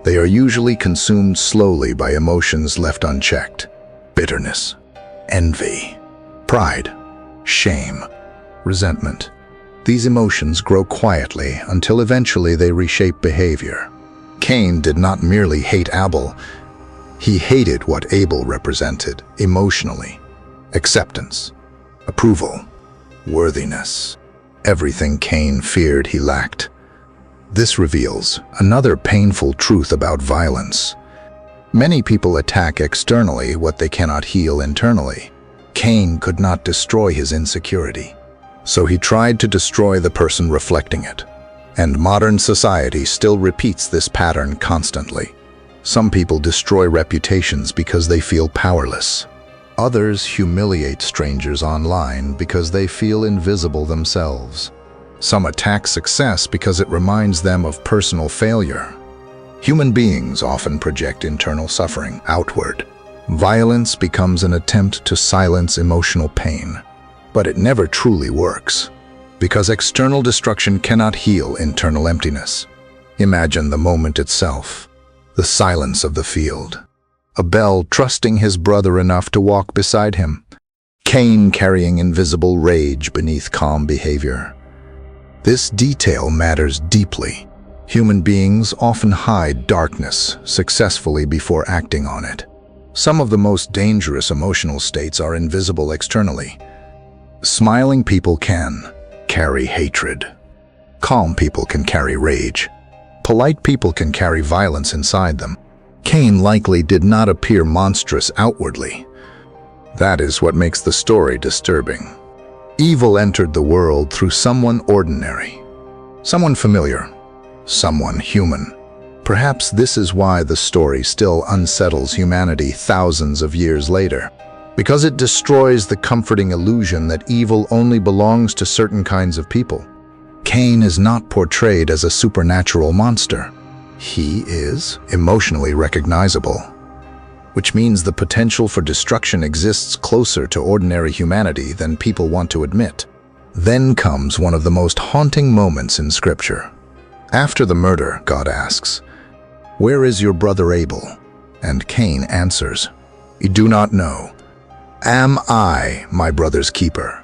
They are usually consumed slowly by emotions left unchecked. Bitterness, envy, pride, shame, resentment. These emotions grow quietly until eventually they reshape behavior. Cain did not merely hate Abel, he hated what Abel represented emotionally. Acceptance, approval, worthiness. Everything Cain feared he lacked. This reveals another painful truth about violence. Many people attack externally what they cannot heal internally. Cain could not destroy his insecurity, so he tried to destroy the person reflecting it. And modern society still repeats this pattern constantly. Some people destroy reputations because they feel powerless. Others humiliate strangers online because they feel invisible themselves. Some attack success because it reminds them of personal failure. Human beings often project internal suffering outward. Violence becomes an attempt to silence emotional pain, but it never truly works, because external destruction cannot heal internal emptiness. Imagine the moment itself, the silence of the field. Abel trusting his brother enough to walk beside him. Cain carrying invisible rage beneath calm behavior. This detail matters deeply. Human beings often hide darkness successfully before acting on it. Some of the most dangerous emotional states are invisible externally. Smiling people can carry hatred. Calm people can carry rage. Polite people can carry violence inside them. Cain likely did not appear monstrous outwardly. That is what makes the story disturbing. Evil entered the world through someone ordinary, someone familiar, someone human. Perhaps this is why the story still unsettles humanity thousands of years later, because it destroys the comforting illusion that evil only belongs to certain kinds of people. Cain is not portrayed as a supernatural monster. He is emotionally recognizable, which means the potential for destruction exists closer to ordinary humanity than people want to admit. Then comes one of the most haunting moments in Scripture. After the murder, God asks, "Where is your brother Abel?" And Cain answers, "You do not know. Am I my brother's keeper?"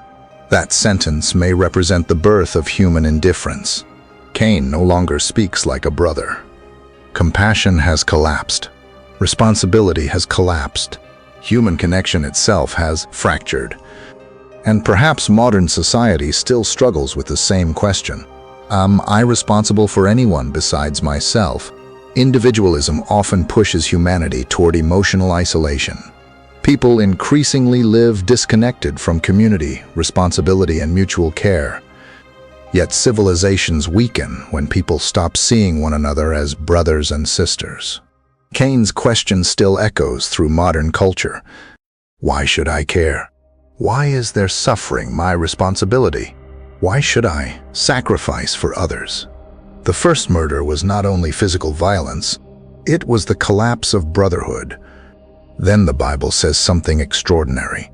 That sentence may represent the birth of human indifference. Cain no longer speaks like a brother. Compassion has collapsed. Responsibility has collapsed. Human connection itself has fractured. And perhaps modern society still struggles with the same question. Am I responsible for anyone besides myself? Individualism often pushes humanity toward emotional isolation. People increasingly live disconnected from community, responsibility, and mutual care. Yet civilizations weaken when people stop seeing one another as brothers and sisters. Cain's question still echoes through modern culture. Why should I care? Why is their suffering my responsibility? Why should I sacrifice for others? The first murder was not only physical violence, it was the collapse of brotherhood. Then the Bible says something extraordinary.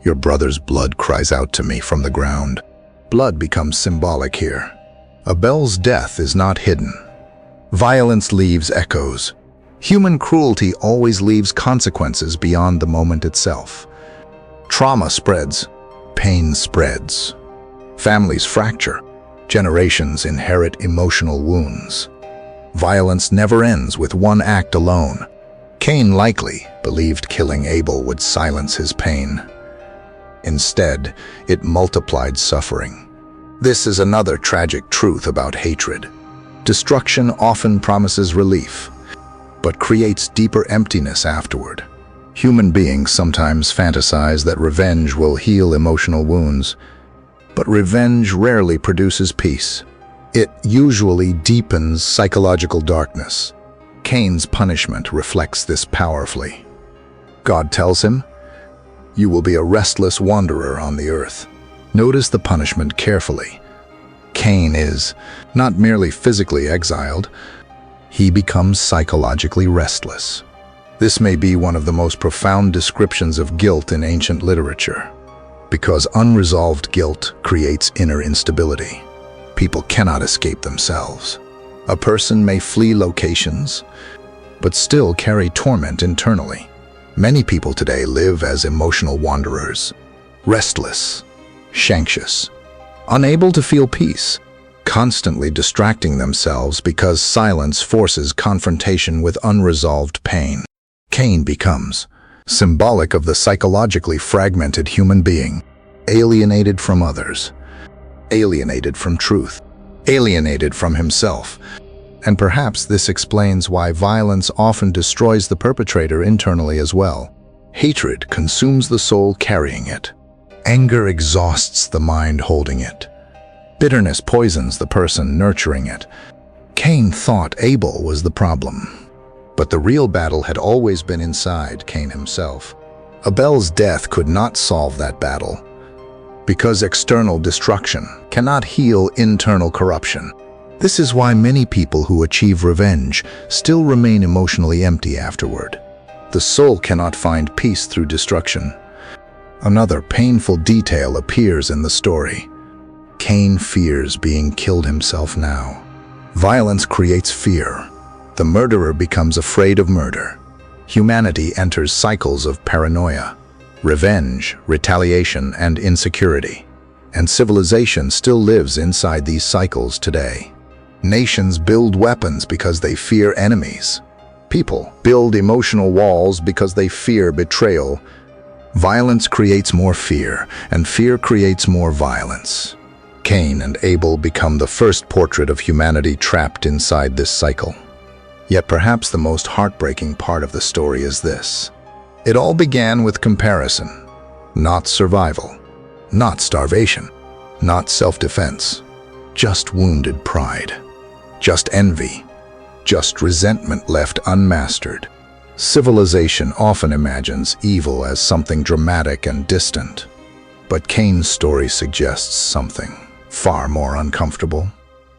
Your brother's blood cries out to me from the ground. Blood becomes symbolic here. Abel's death is not hidden. Violence leaves echoes. Human cruelty always leaves consequences beyond the moment itself. Trauma spreads, pain spreads. Families fracture, generations inherit emotional wounds. Violence never ends with one act alone. Cain likely believed killing Abel would silence his pain. Instead, it multiplied suffering. This is another tragic truth about hatred. Destruction often promises relief, but creates deeper emptiness afterward. Human beings sometimes fantasize that revenge will heal emotional wounds, but revenge rarely produces peace. It usually deepens psychological darkness. Cain's punishment reflects this powerfully. God tells him, "You will be a restless wanderer on the earth." Notice the punishment carefully. Cain is not merely physically exiled, he becomes psychologically restless. This may be one of the most profound descriptions of guilt in ancient literature, because unresolved guilt creates inner instability. People cannot escape themselves. A person may flee locations, but still carry torment internally. Many people today live as emotional wanderers, restless, anxious, unable to feel peace, constantly distracting themselves because silence forces confrontation with unresolved pain. Cain becomes symbolic of the psychologically fragmented human being, alienated from others, alienated from truth, alienated from himself. And perhaps this explains why violence often destroys the perpetrator internally as well. Hatred consumes the soul carrying it. Anger exhausts the mind holding it. Bitterness poisons the person nurturing it. Cain thought Abel was the problem, but the real battle had always been inside Cain himself. Abel's death could not solve that battle, because external destruction cannot heal internal corruption. This is why many people who achieve revenge still remain emotionally empty afterward. The soul cannot find peace through destruction. Another painful detail appears in the story. Cain fears being killed himself now. Violence creates fear. The murderer becomes afraid of murder. Humanity enters cycles of paranoia, revenge, retaliation, and insecurity. And civilization still lives inside these cycles today. Nations build weapons because they fear enemies. People build emotional walls because they fear betrayal. Violence creates more fear, and fear creates more violence. Cain and Abel become the first portrait of humanity trapped inside this cycle. Yet perhaps the most heartbreaking part of the story is this. It all began with comparison, not survival, not starvation, not self-defense, just wounded pride. Just envy, just resentment left unmastered. Civilization often imagines evil as something dramatic and distant, but Cain's story suggests something far more uncomfortable.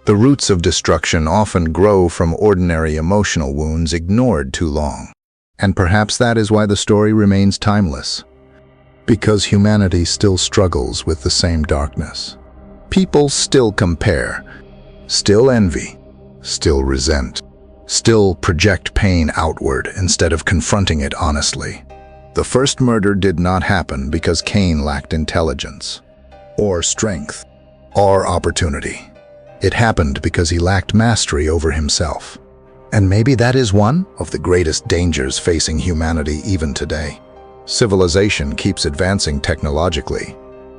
The roots of destruction often grow from ordinary emotional wounds ignored too long, and perhaps that is why the story remains timeless, because humanity still struggles with the same darkness. People still compare, still envy, still resent, still project pain outward instead of confronting it honestly. The first murder did not happen because Cain lacked intelligence, or strength, or opportunity. It happened because he lacked mastery over himself. And maybe that is one of the greatest dangers facing humanity even today. Civilization keeps advancing technologically,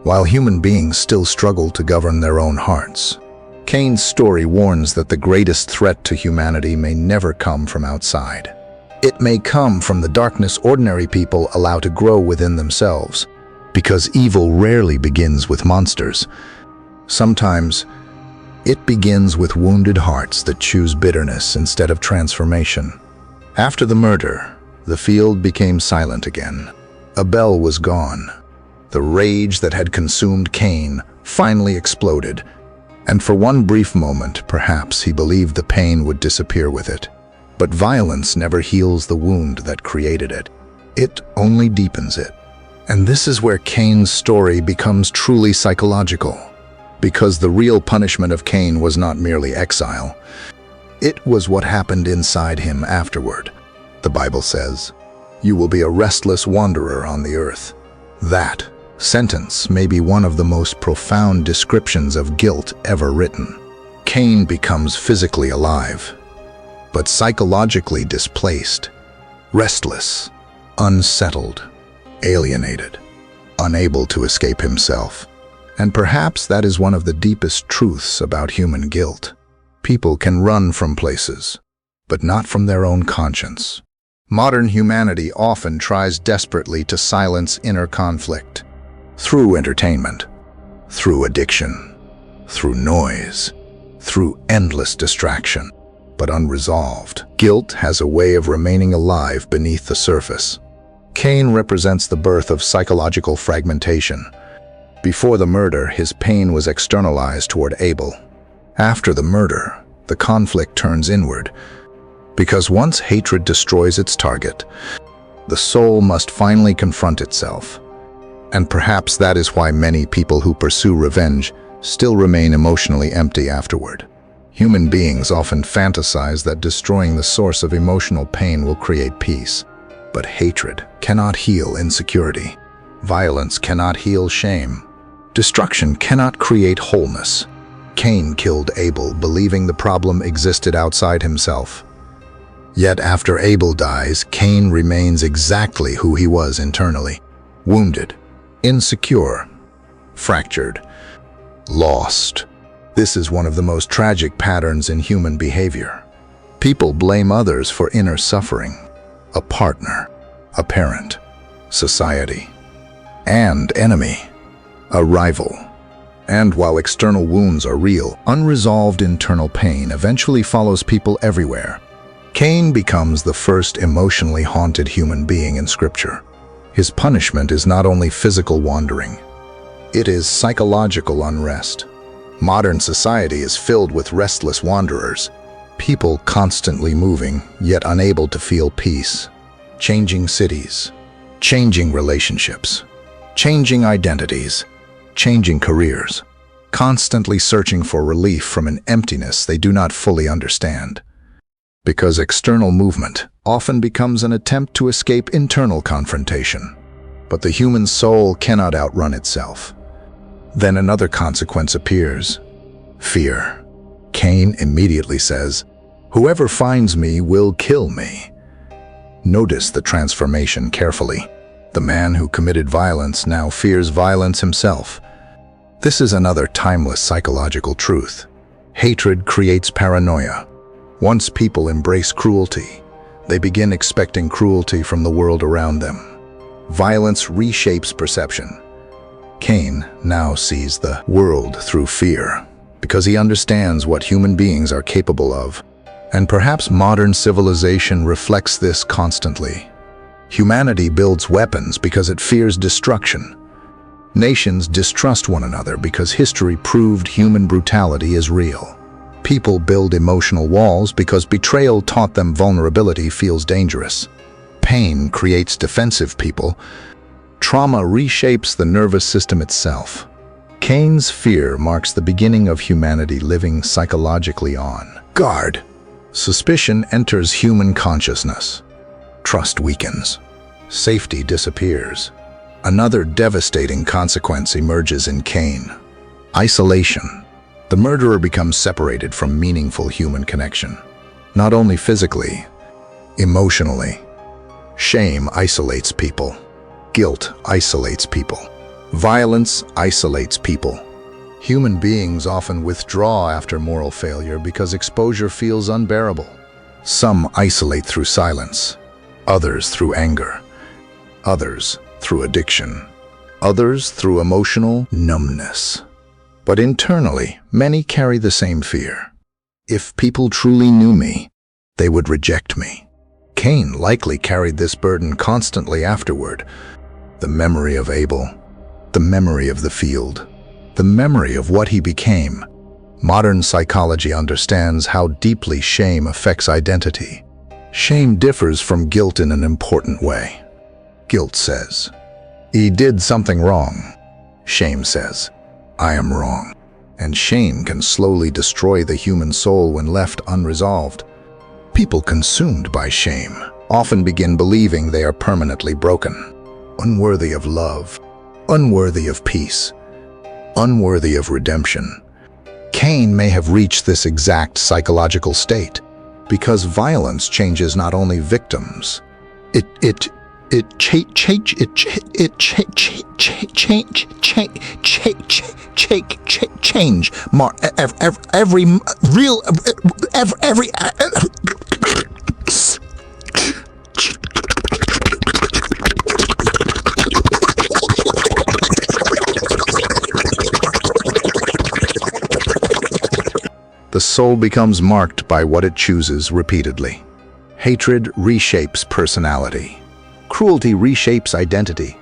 while human beings still struggle to govern their own hearts. Cain's story warns that the greatest threat to humanity may never come from outside. It may come from the darkness ordinary people allow to grow within themselves, because evil rarely begins with monsters. Sometimes, it begins with wounded hearts that choose bitterness instead of transformation. After the murder, the field became silent again. Abel was gone. The rage that had consumed Cain finally exploded, and for one brief moment, perhaps he believed the pain would disappear with it. But violence never heals the wound that created it. It only deepens it. And this is where Cain's story becomes truly psychological, because the real punishment of Cain was not merely exile. It was what happened inside him afterward. The Bible says, "You will be a restless wanderer on the earth." That sentence may be one of the most profound descriptions of guilt ever written. Cain becomes physically alive, but psychologically displaced, restless, unsettled, alienated, unable to escape himself. And perhaps that is one of the deepest truths about human guilt. People can run from places, but not from their own conscience. Modern humanity often tries desperately to silence inner conflict. Through entertainment, through addiction, through noise, through endless distraction. But unresolved, guilt has a way of remaining alive beneath the surface. Cain represents the birth of psychological fragmentation. Before the murder, his pain was externalized toward Abel. After the murder, the conflict turns inward, because once hatred destroys its target, the soul must finally confront itself. And perhaps that is why many people who pursue revenge still remain emotionally empty afterward. Human beings often fantasize that destroying the source of emotional pain will create peace. But hatred cannot heal insecurity. Violence cannot heal shame. Destruction cannot create wholeness. Cain killed Abel, believing the problem existed outside himself. Yet after Abel dies, Cain remains exactly who he was internally: wounded, insecure, fractured, lost. This is one of the most tragic patterns in human behavior. People blame others for inner suffering: a partner, a parent, society, and enemy, a rival. And while external wounds are real, unresolved internal pain eventually follows people everywhere. Cain becomes the first emotionally haunted human being in Scripture. His punishment is not only physical wandering, it is psychological unrest. Modern society is filled with restless wanderers, people constantly moving, yet unable to feel peace. Changing cities, changing relationships, changing identities, changing careers, constantly searching for relief from an emptiness they do not fully understand. Because external movement often becomes an attempt to escape internal confrontation. But the human soul cannot outrun itself. Then another consequence appears: fear. Cain immediately says, "Whoever finds me will kill me." Notice the transformation carefully. The man who committed violence now fears violence himself. This is another timeless psychological truth. Hatred creates paranoia. Once people embrace cruelty, they begin expecting cruelty from the world around them. Violence reshapes perception. Cain now sees the world through fear, because he understands what human beings are capable of. And perhaps modern civilization reflects this constantly. Humanity builds weapons because it fears destruction. Nations distrust one another because history proved human brutality is real. People build emotional walls because betrayal taught them vulnerability feels dangerous. Pain creates defensive people. Trauma reshapes the nervous system itself. Cain's fear marks the beginning of humanity living psychologically on guard. Suspicion enters human consciousness. Trust weakens. Safety disappears. Another devastating consequence emerges in Cain: isolation. The murderer becomes separated from meaningful human connection, not only physically, emotionally. Shame isolates people. Guilt isolates people. Violence isolates people. Human beings often withdraw after moral failure because exposure feels unbearable. Some isolate through silence, others through anger, others through addiction, others through emotional numbness. But internally, many carry the same fear. If people truly knew me, they would reject me. Cain likely carried this burden constantly afterward. The memory of Abel, the memory of the field, the memory of what he became. Modern psychology understands how deeply shame affects identity. Shame differs from guilt in an important way. Guilt says, "He did something wrong." Shame says, "I am wrong." And shame can slowly destroy the human soul when left unresolved. People consumed by shame often begin believing they are permanently broken, unworthy of love, unworthy of peace, unworthy of redemption. Cain may have reached this exact psychological state because violence changes not only victims, it the soul becomes marked by what it chooses repeatedly. Hatred reshapes personality. Cruelty reshapes identity.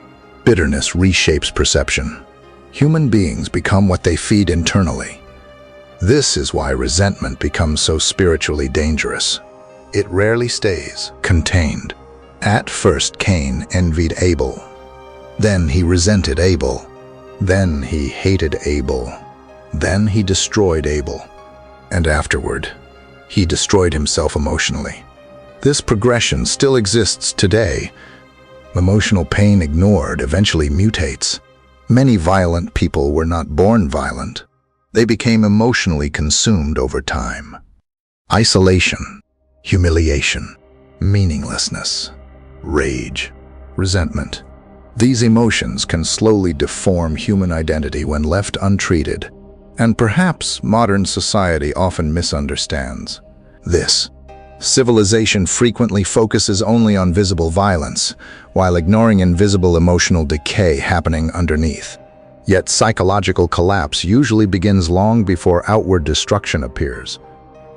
Bitterness reshapes perception. Human beings become what they feed internally. This is why resentment becomes so spiritually dangerous. It rarely stays contained. At first, Cain envied Abel. Then he resented Abel. Then he hated Abel. Then he destroyed Abel. And afterward, he destroyed himself emotionally. This progression still exists today. Emotional pain ignored eventually mutates. Many violent people were not born violent. They became emotionally consumed over time. Isolation, humiliation, meaninglessness, rage, resentment. These emotions can slowly deform human identity when left untreated, and perhaps modern society often misunderstands this. Civilization frequently focuses only on visible violence, while ignoring invisible emotional decay happening underneath. Yet psychological collapse usually begins long before outward destruction appears.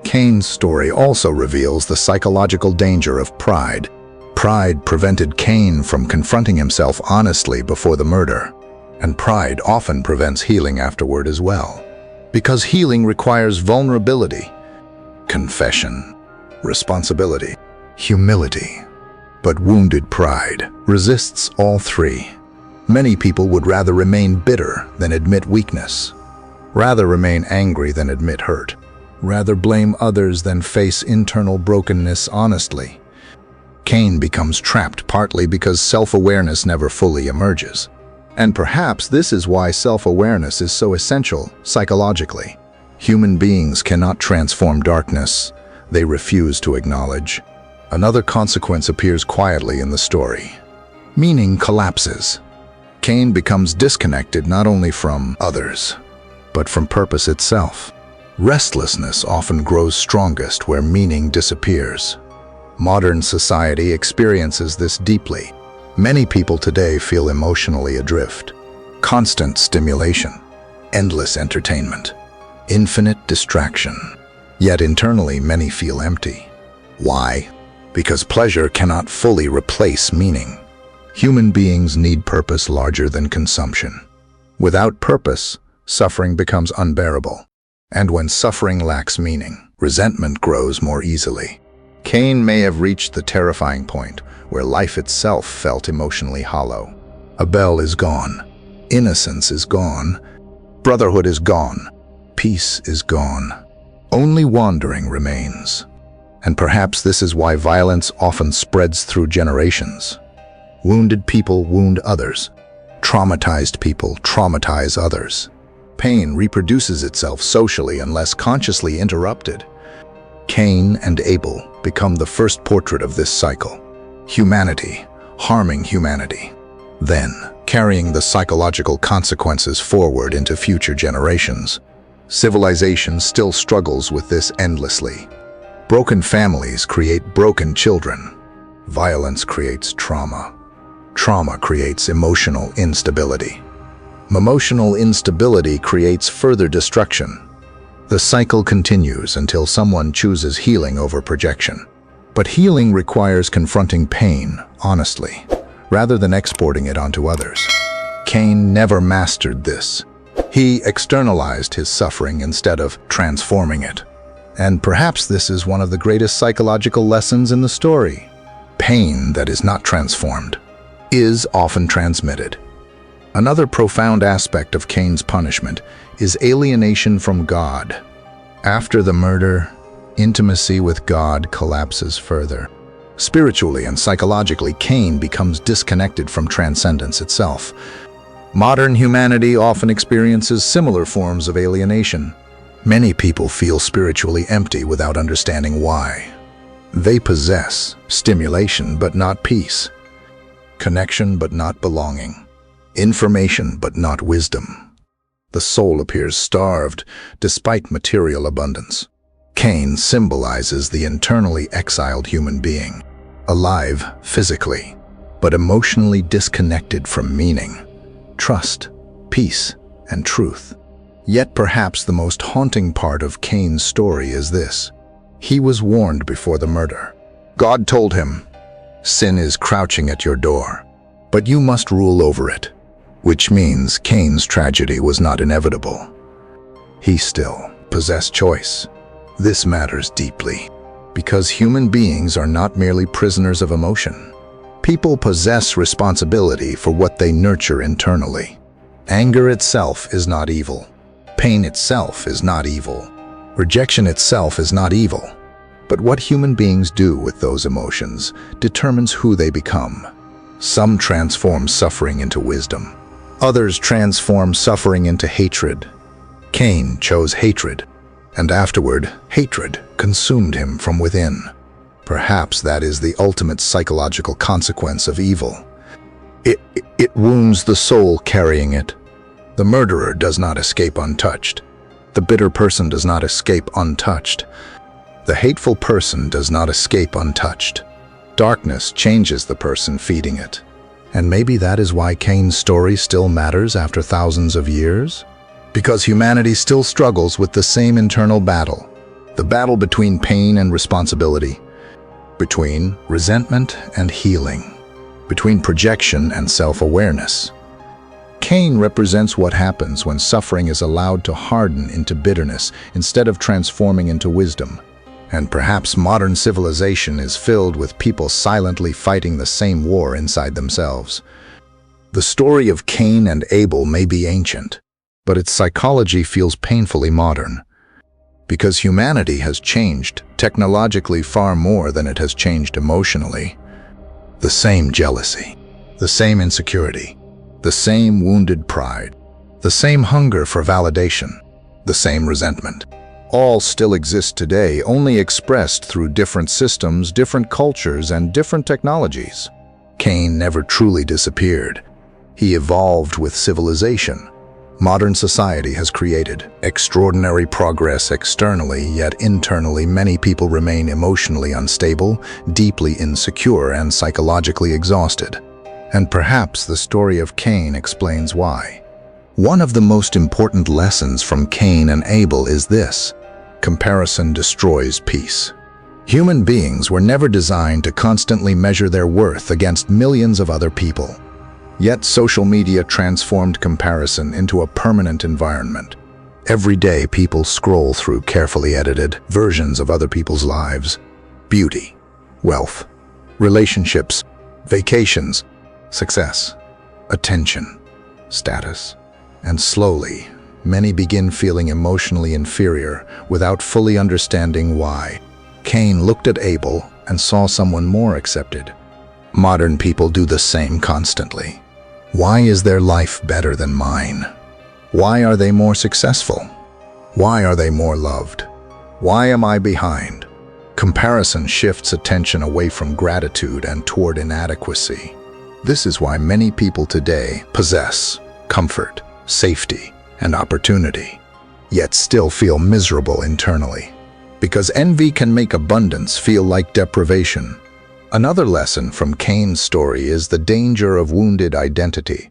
Cain's story also reveals the psychological danger of pride. Pride prevented Cain from confronting himself honestly before the murder, and pride often prevents healing afterward as well. Because healing requires vulnerability, confession, responsibility, humility. But wounded pride resists all three. Many people would rather remain bitter than admit weakness, rather remain angry than admit hurt, rather blame others than face internal brokenness honestly. Cain becomes trapped partly because self-awareness never fully emerges. And perhaps this is why self-awareness is so essential psychologically. Human beings cannot transform darkness. They refuse to acknowledge. Another consequence appears quietly in the story. Meaning collapses. Cain becomes disconnected not only from others, but from purpose itself. Restlessness often grows strongest where meaning disappears. Modern society experiences this deeply. Many people today feel emotionally adrift. Constant stimulation, endless entertainment, infinite distraction. Yet internally, many feel empty. Why? Because pleasure cannot fully replace meaning. Human beings need purpose larger than consumption. Without purpose, suffering becomes unbearable. And when suffering lacks meaning, resentment grows more easily. Cain may have reached the terrifying point where life itself felt emotionally hollow. Abel is gone. Innocence is gone. Brotherhood is gone. Peace is gone. Only wandering remains. And perhaps this is why violence often spreads through generations. Wounded people wound others. Traumatized people traumatize others. Pain reproduces itself socially unless consciously interrupted. Cain and Abel become the first portrait of this cycle. Humanity harming humanity, then carrying the psychological consequences forward into future generations. Civilization still struggles with this endlessly. Broken families create broken children. Violence creates trauma. Trauma creates emotional instability. Emotional instability creates further destruction. The cycle continues until someone chooses healing over projection. But healing requires confronting pain honestly, rather than exporting it onto others. Cain never mastered this. He externalized his suffering instead of transforming it. And perhaps this is one of the greatest psychological lessons in the story. Pain that is not transformed is often transmitted. Another profound aspect of Cain's punishment is alienation from God. After the murder, intimacy with God collapses further. Spiritually and psychologically, Cain becomes disconnected from transcendence itself. Modern humanity often experiences similar forms of alienation. Many people feel spiritually empty without understanding why. They possess stimulation but not peace, connection but not belonging, information but not wisdom. The soul appears starved despite material abundance. Cain symbolizes the internally exiled human being, alive physically, but emotionally disconnected from meaning, trust, peace, and truth. Yet perhaps the most haunting part of Cain's story is this. He was warned before the murder. God told him, "Sin is crouching at your door, but you must rule over it." which means Cain's tragedy was not inevitable. He still possessed choice. This matters deeply, because human beings are not merely prisoners of emotion. People possess responsibility for what they nurture internally. Anger itself is not evil. Pain itself is not evil. Rejection itself is not evil. But what human beings do with those emotions determines who they become. Some transform suffering into wisdom. Others transform suffering into hatred. Cain chose hatred, and afterward, hatred consumed him from within. Perhaps that is the ultimate psychological consequence of evil. It wounds the soul carrying it. The murderer does not escape untouched. The bitter person does not escape untouched. The hateful person does not escape untouched. Darkness changes the person feeding it. And maybe that is why Cain's story still matters after thousands of years? Because humanity still struggles with the same internal battle. The battle between pain and responsibility. Between resentment and healing. Between projection and self-awareness. Cain represents what happens when suffering is allowed to harden into bitterness instead of transforming into wisdom. And perhaps modern civilization is filled with people silently fighting the same war inside themselves. The story of Cain and Abel may be ancient, but its psychology feels painfully modern. Because humanity has changed technologically far more than it has changed emotionally. The same jealousy, the same insecurity, the same wounded pride, the same hunger for validation, the same resentment. All still exist today, only expressed through different systems, different cultures, and different technologies. Cain never truly disappeared. He evolved with civilization. Modern society has created extraordinary progress externally, yet internally many people remain emotionally unstable, deeply insecure, and psychologically exhausted. And perhaps the story of Cain explains why. One of the most important lessons from Cain and Abel is this: comparison destroys peace. Human beings were never designed to constantly measure their worth against millions of other people. Yet social media transformed comparison into a permanent environment. Every day people scroll through carefully edited versions of other people's lives. Beauty, wealth, relationships, vacations, success, attention, status. And slowly, many begin feeling emotionally inferior without fully understanding why. Cain looked at Abel and saw someone more accepted. Modern people do the same constantly. Why is their life better than mine? Why are they more successful? Why are they more loved? Why am I behind? Comparison shifts attention away from gratitude and toward inadequacy. This is why many people today possess comfort, safety, and opportunity, yet still feel miserable internally. Because envy can make abundance feel like deprivation. Another lesson from Cain's story is the danger of wounded identity.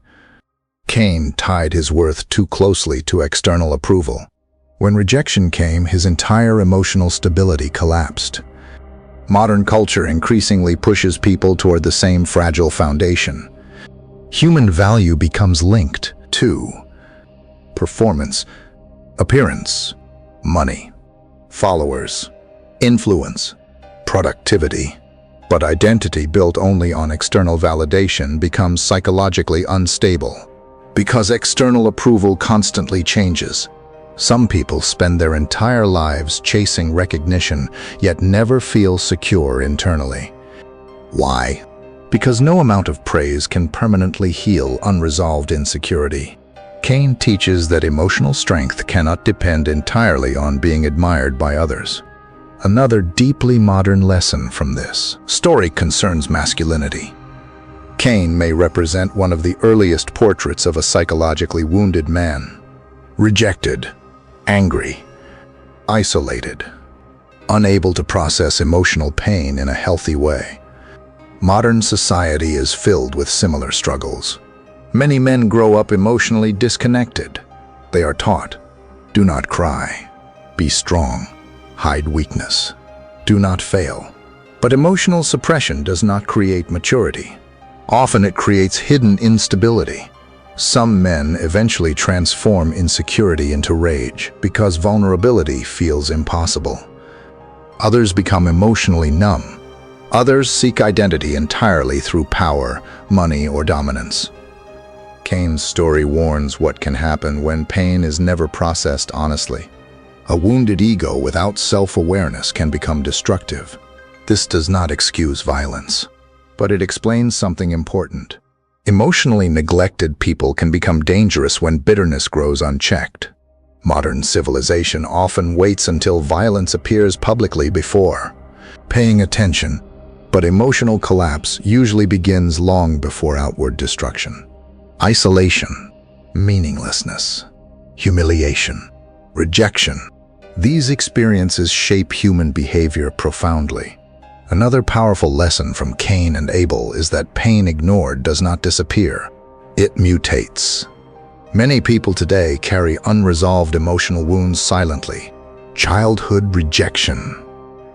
Cain tied his worth too closely to external approval. When rejection came, his entire emotional stability collapsed. Modern culture increasingly pushes people toward the same fragile foundation. Human value becomes linked to performance, appearance, money, followers, influence, productivity. But identity built only on external validation becomes psychologically unstable. Because external approval constantly changes, some people spend their entire lives chasing recognition, yet never feel secure internally. Why? Because no amount of praise can permanently heal unresolved insecurity. Cain teaches that emotional strength cannot depend entirely on being admired by others. Another deeply modern lesson from this story concerns masculinity. Cain may represent one of the earliest portraits of a psychologically wounded man. Rejected, angry, isolated, unable to process emotional pain in a healthy way. Modern society is filled with similar struggles. Many men grow up emotionally disconnected. They are taught, do not cry, be strong, hide weakness, do not fail. But emotional suppression does not create maturity. Often it creates hidden instability. Some men eventually transform insecurity into rage because vulnerability feels impossible. Others become emotionally numb. Others seek identity entirely through power, money, or dominance. Cain's story warns what can happen when pain is never processed honestly. A wounded ego without self-awareness can become destructive. This does not excuse violence, but it explains something important. Emotionally neglected people can become dangerous when bitterness grows unchecked. Modern civilization often waits until violence appears publicly before paying attention, but emotional collapse usually begins long before outward destruction. Isolation, meaninglessness, humiliation, rejection. These experiences shape human behavior profoundly. Another powerful lesson from Cain and Abel is that pain ignored does not disappear. It mutates. Many people today carry unresolved emotional wounds silently. Childhood rejection,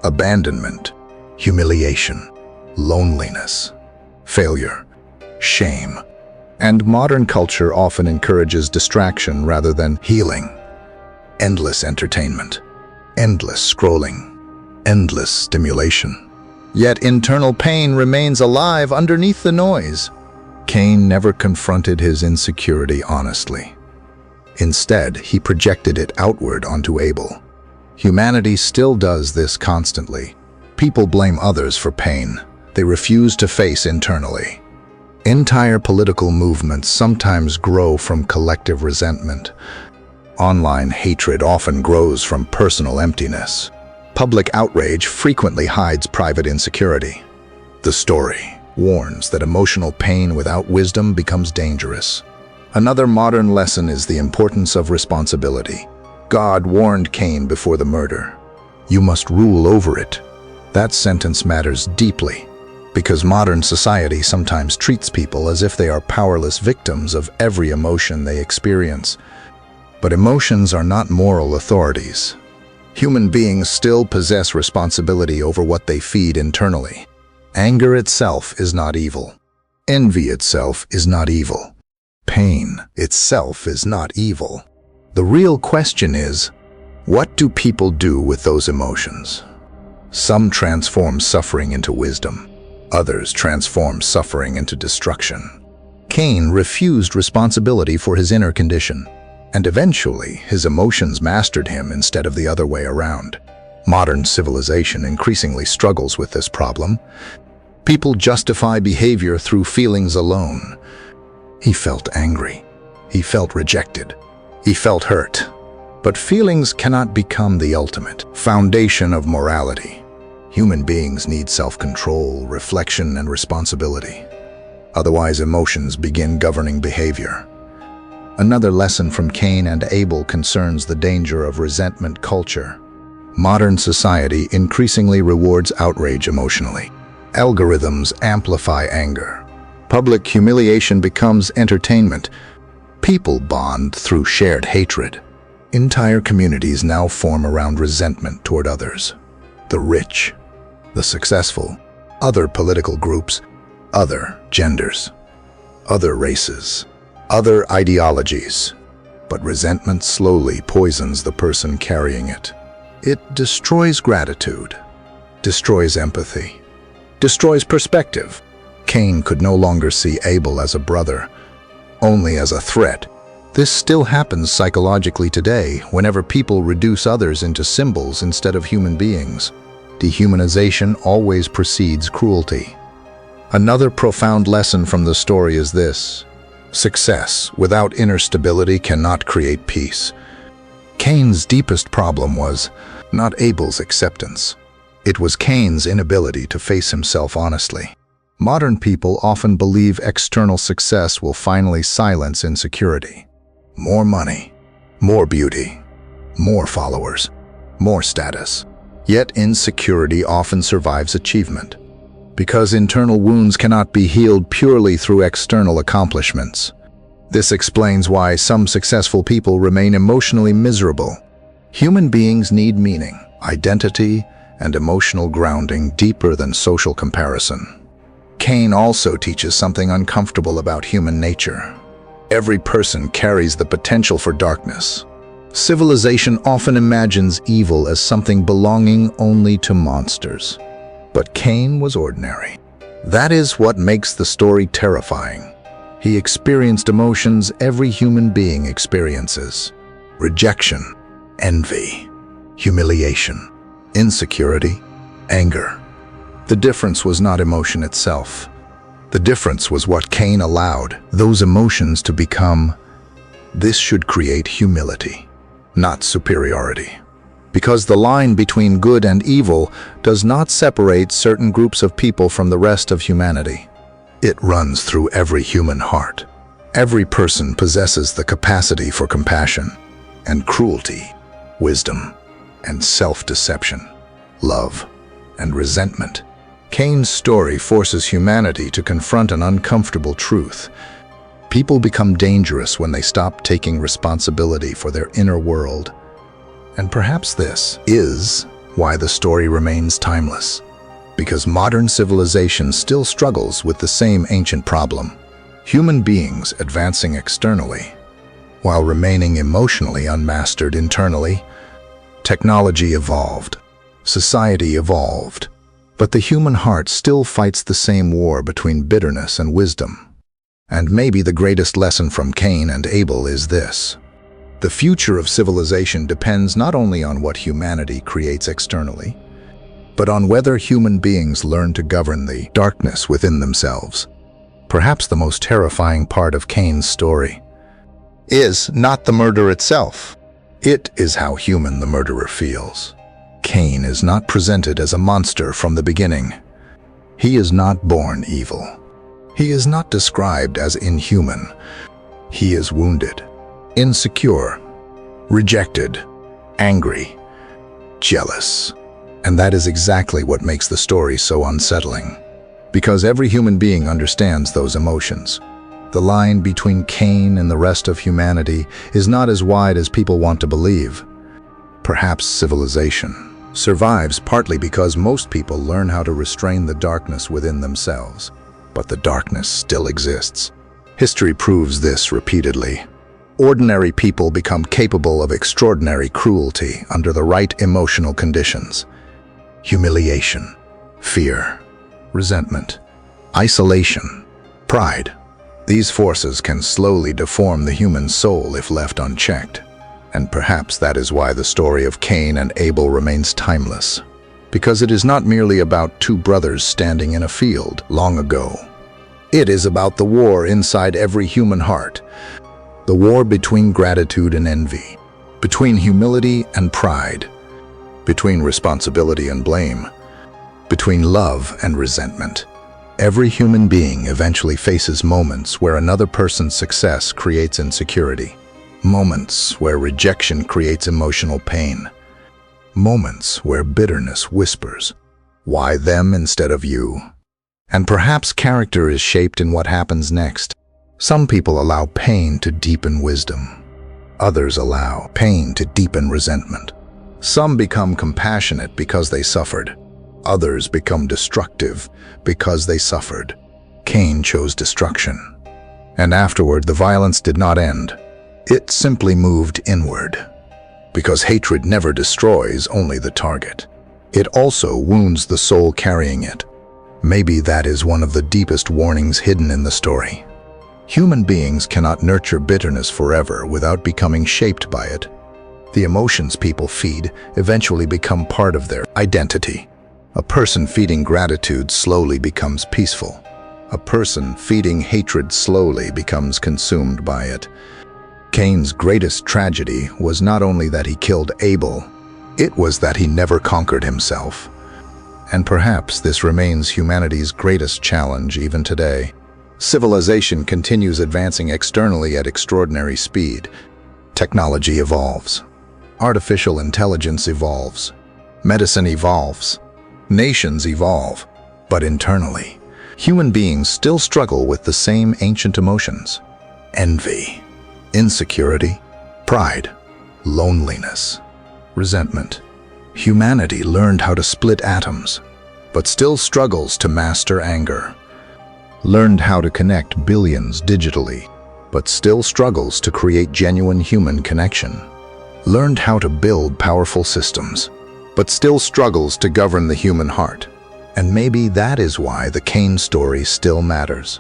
abandonment, humiliation, loneliness, failure, shame. And modern culture often encourages distraction rather than healing. Endless entertainment, endless scrolling, endless stimulation. Yet internal pain remains alive underneath the noise. Cain never confronted his insecurity honestly. Instead, he projected it outward onto Abel. Humanity still does this constantly. People blame others for pain they refuse to face internally. Entire political movements sometimes grow from collective resentment. Online hatred often grows from personal emptiness. Public outrage frequently hides private insecurity. The story warns that emotional pain without wisdom becomes dangerous. Another modern lesson is the importance of responsibility. God warned Cain before the murder. "You must rule over it." That sentence matters deeply, because modern society sometimes treats people as if they are powerless victims of every emotion they experience. But emotions are not moral authorities. Human beings still possess responsibility over what they feed internally. Anger itself is not evil. Envy itself is not evil. Pain itself is not evil. The real question is, what do people do with those emotions? Some transform suffering into wisdom. Others transform suffering into destruction. Cain refused responsibility for his inner condition, and eventually his emotions mastered him instead of the other way around. Modern civilization increasingly struggles with this problem. People justify behavior through feelings alone. He felt angry. He felt rejected. He felt hurt. But feelings cannot become the ultimate foundation of morality. Human beings need self-control, reflection, and responsibility. Otherwise, emotions begin governing behavior. Another lesson from Cain and Abel concerns the danger of resentment culture. Modern society increasingly rewards outrage emotionally. Algorithms amplify anger. Public humiliation becomes entertainment. People bond through shared hatred. Entire communities now form around resentment toward others. The rich, the successful, other political groups, other genders, other races, other ideologies. But resentment slowly poisons the person carrying it. It destroys gratitude, destroys empathy, destroys perspective. Cain could no longer see Abel as a brother, only as a threat. This still happens psychologically today whenever people reduce others into symbols instead of human beings. Dehumanization always precedes cruelty. Another profound lesson from the story is this: success without inner stability cannot create peace. Cain's deepest problem was not Abel's acceptance. It was Cain's inability to face himself honestly. Modern people often believe external success will finally silence insecurity. More money, more beauty, more followers, more status. Yet insecurity often survives achievement, because internal wounds cannot be healed purely through external accomplishments. This explains why some successful people remain emotionally miserable. Human beings need meaning, identity, and emotional grounding deeper than social comparison. Cain also teaches something uncomfortable about human nature. Every person carries the potential for darkness. Civilization often imagines evil as something belonging only to monsters. But Cain was ordinary. That is what makes the story terrifying. He experienced emotions every human being experiences: rejection, envy, humiliation, insecurity, anger. The difference was not emotion itself. The difference was what Cain allowed those emotions to become. This should create humility, not superiority. Because the line between good and evil does not separate certain groups of people from the rest of humanity. It runs through every human heart. Every person possesses the capacity for compassion and cruelty, wisdom and self-deception, love and resentment. Cain's story forces humanity to confront an uncomfortable truth. People become dangerous when they stop taking responsibility for their inner world. And perhaps this is why the story remains timeless. Because modern civilization still struggles with the same ancient problem: human beings advancing externally while remaining emotionally unmastered internally. Technology evolved, society evolved, but the human heart still fights the same war between bitterness and wisdom. And maybe the greatest lesson from Cain and Abel is this: the future of civilization depends not only on what humanity creates externally, but on whether human beings learn to govern the darkness within themselves. Perhaps the most terrifying part of Cain's story is not the murder itself. It is how human the murderer feels. Cain is not presented as a monster from the beginning. He is not born evil. He is not described as inhuman. He is wounded, insecure, rejected, angry, jealous. And that is exactly what makes the story so unsettling. Because every human being understands those emotions. The line between Cain and the rest of humanity is not as wide as people want to believe. Perhaps civilization survives partly because most people learn how to restrain the darkness within themselves. But the darkness still exists. History proves this repeatedly. Ordinary people become capable of extraordinary cruelty under the right emotional conditions. Humiliation, fear, resentment, isolation, pride. These forces can slowly deform the human soul if left unchecked. And perhaps that is why the story of Cain and Abel remains timeless. Because it is not merely about two brothers standing in a field long ago. It is about the war inside every human heart. The war between gratitude and envy, between humility and pride, between responsibility and blame, between love and resentment. Every human being eventually faces moments where another person's success creates insecurity. Moments where rejection creates emotional pain. Moments where bitterness whispers, "Why them instead of you?" And perhaps character is shaped in what happens next. Some people allow pain to deepen wisdom. Others allow pain to deepen resentment. Some become compassionate because they suffered. Others become destructive because they suffered. Cain chose destruction. And afterward, the violence did not end. It simply moved inward. Because hatred never destroys only the target. It also wounds the soul carrying it. Maybe that is one of the deepest warnings hidden in the story. Human beings cannot nurture bitterness forever without becoming shaped by it. The emotions people feed eventually become part of their identity. A person feeding gratitude slowly becomes peaceful. A person feeding hatred slowly becomes consumed by it. Cain's greatest tragedy was not only that he killed Abel, it was that he never conquered himself. And perhaps this remains humanity's greatest challenge even today. Civilization continues advancing externally at extraordinary speed. Technology evolves. Artificial intelligence evolves. Medicine evolves. Nations evolve. But internally, human beings still struggle with the same ancient emotions: envy, insecurity, pride, loneliness, resentment. Humanity learned how to split atoms, but still struggles to master anger. Learned how to connect billions digitally, but still struggles to create genuine human connection. Learned how to build powerful systems, but still struggles to govern the human heart. And maybe that is why the Cain story still matters.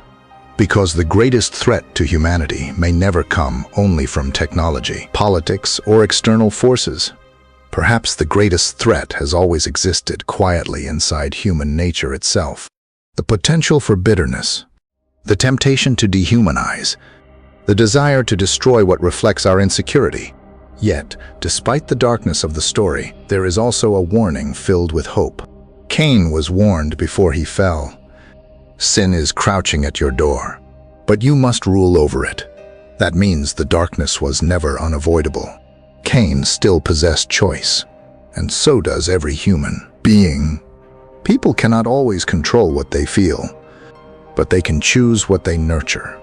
Because the greatest threat to humanity may never come only from technology, politics, or external forces. Perhaps the greatest threat has always existed quietly inside human nature itself. The potential for bitterness, the temptation to dehumanize, the desire to destroy what reflects our insecurity. Yet, despite the darkness of the story, there is also a warning filled with hope. Cain was warned before he fell. Sin is crouching at your door, but you must rule over it. That means the darkness was never unavoidable. Cain still possessed choice, and so does every human being. People cannot always control what they feel, but they can choose what they nurture.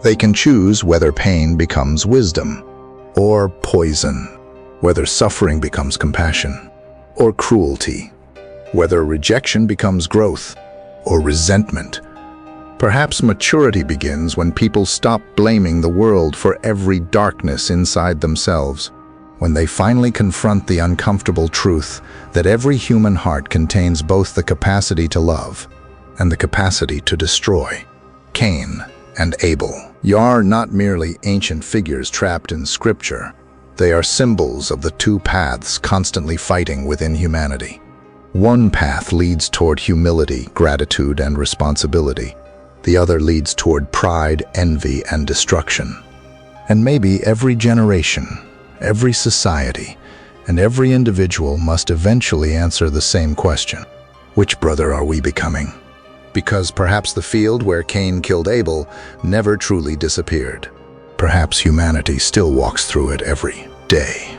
They can choose whether pain becomes wisdom or poison, whether suffering becomes compassion or cruelty, whether rejection becomes growth or resentment. Perhaps maturity begins when people stop blaming the world for every darkness inside themselves, when they finally confront the uncomfortable truth that every human heart contains both the capacity to love and the capacity to destroy. Cain and Abel are not merely ancient figures trapped in scripture. They are symbols of the two paths constantly fighting within humanity. One path leads toward humility, gratitude, and responsibility. The other leads toward pride, envy, and destruction. And maybe every generation, every society, and every individual must eventually answer the same question. Which brother are we becoming? Because perhaps the field where Cain killed Abel never truly disappeared. Perhaps humanity still walks through it every day.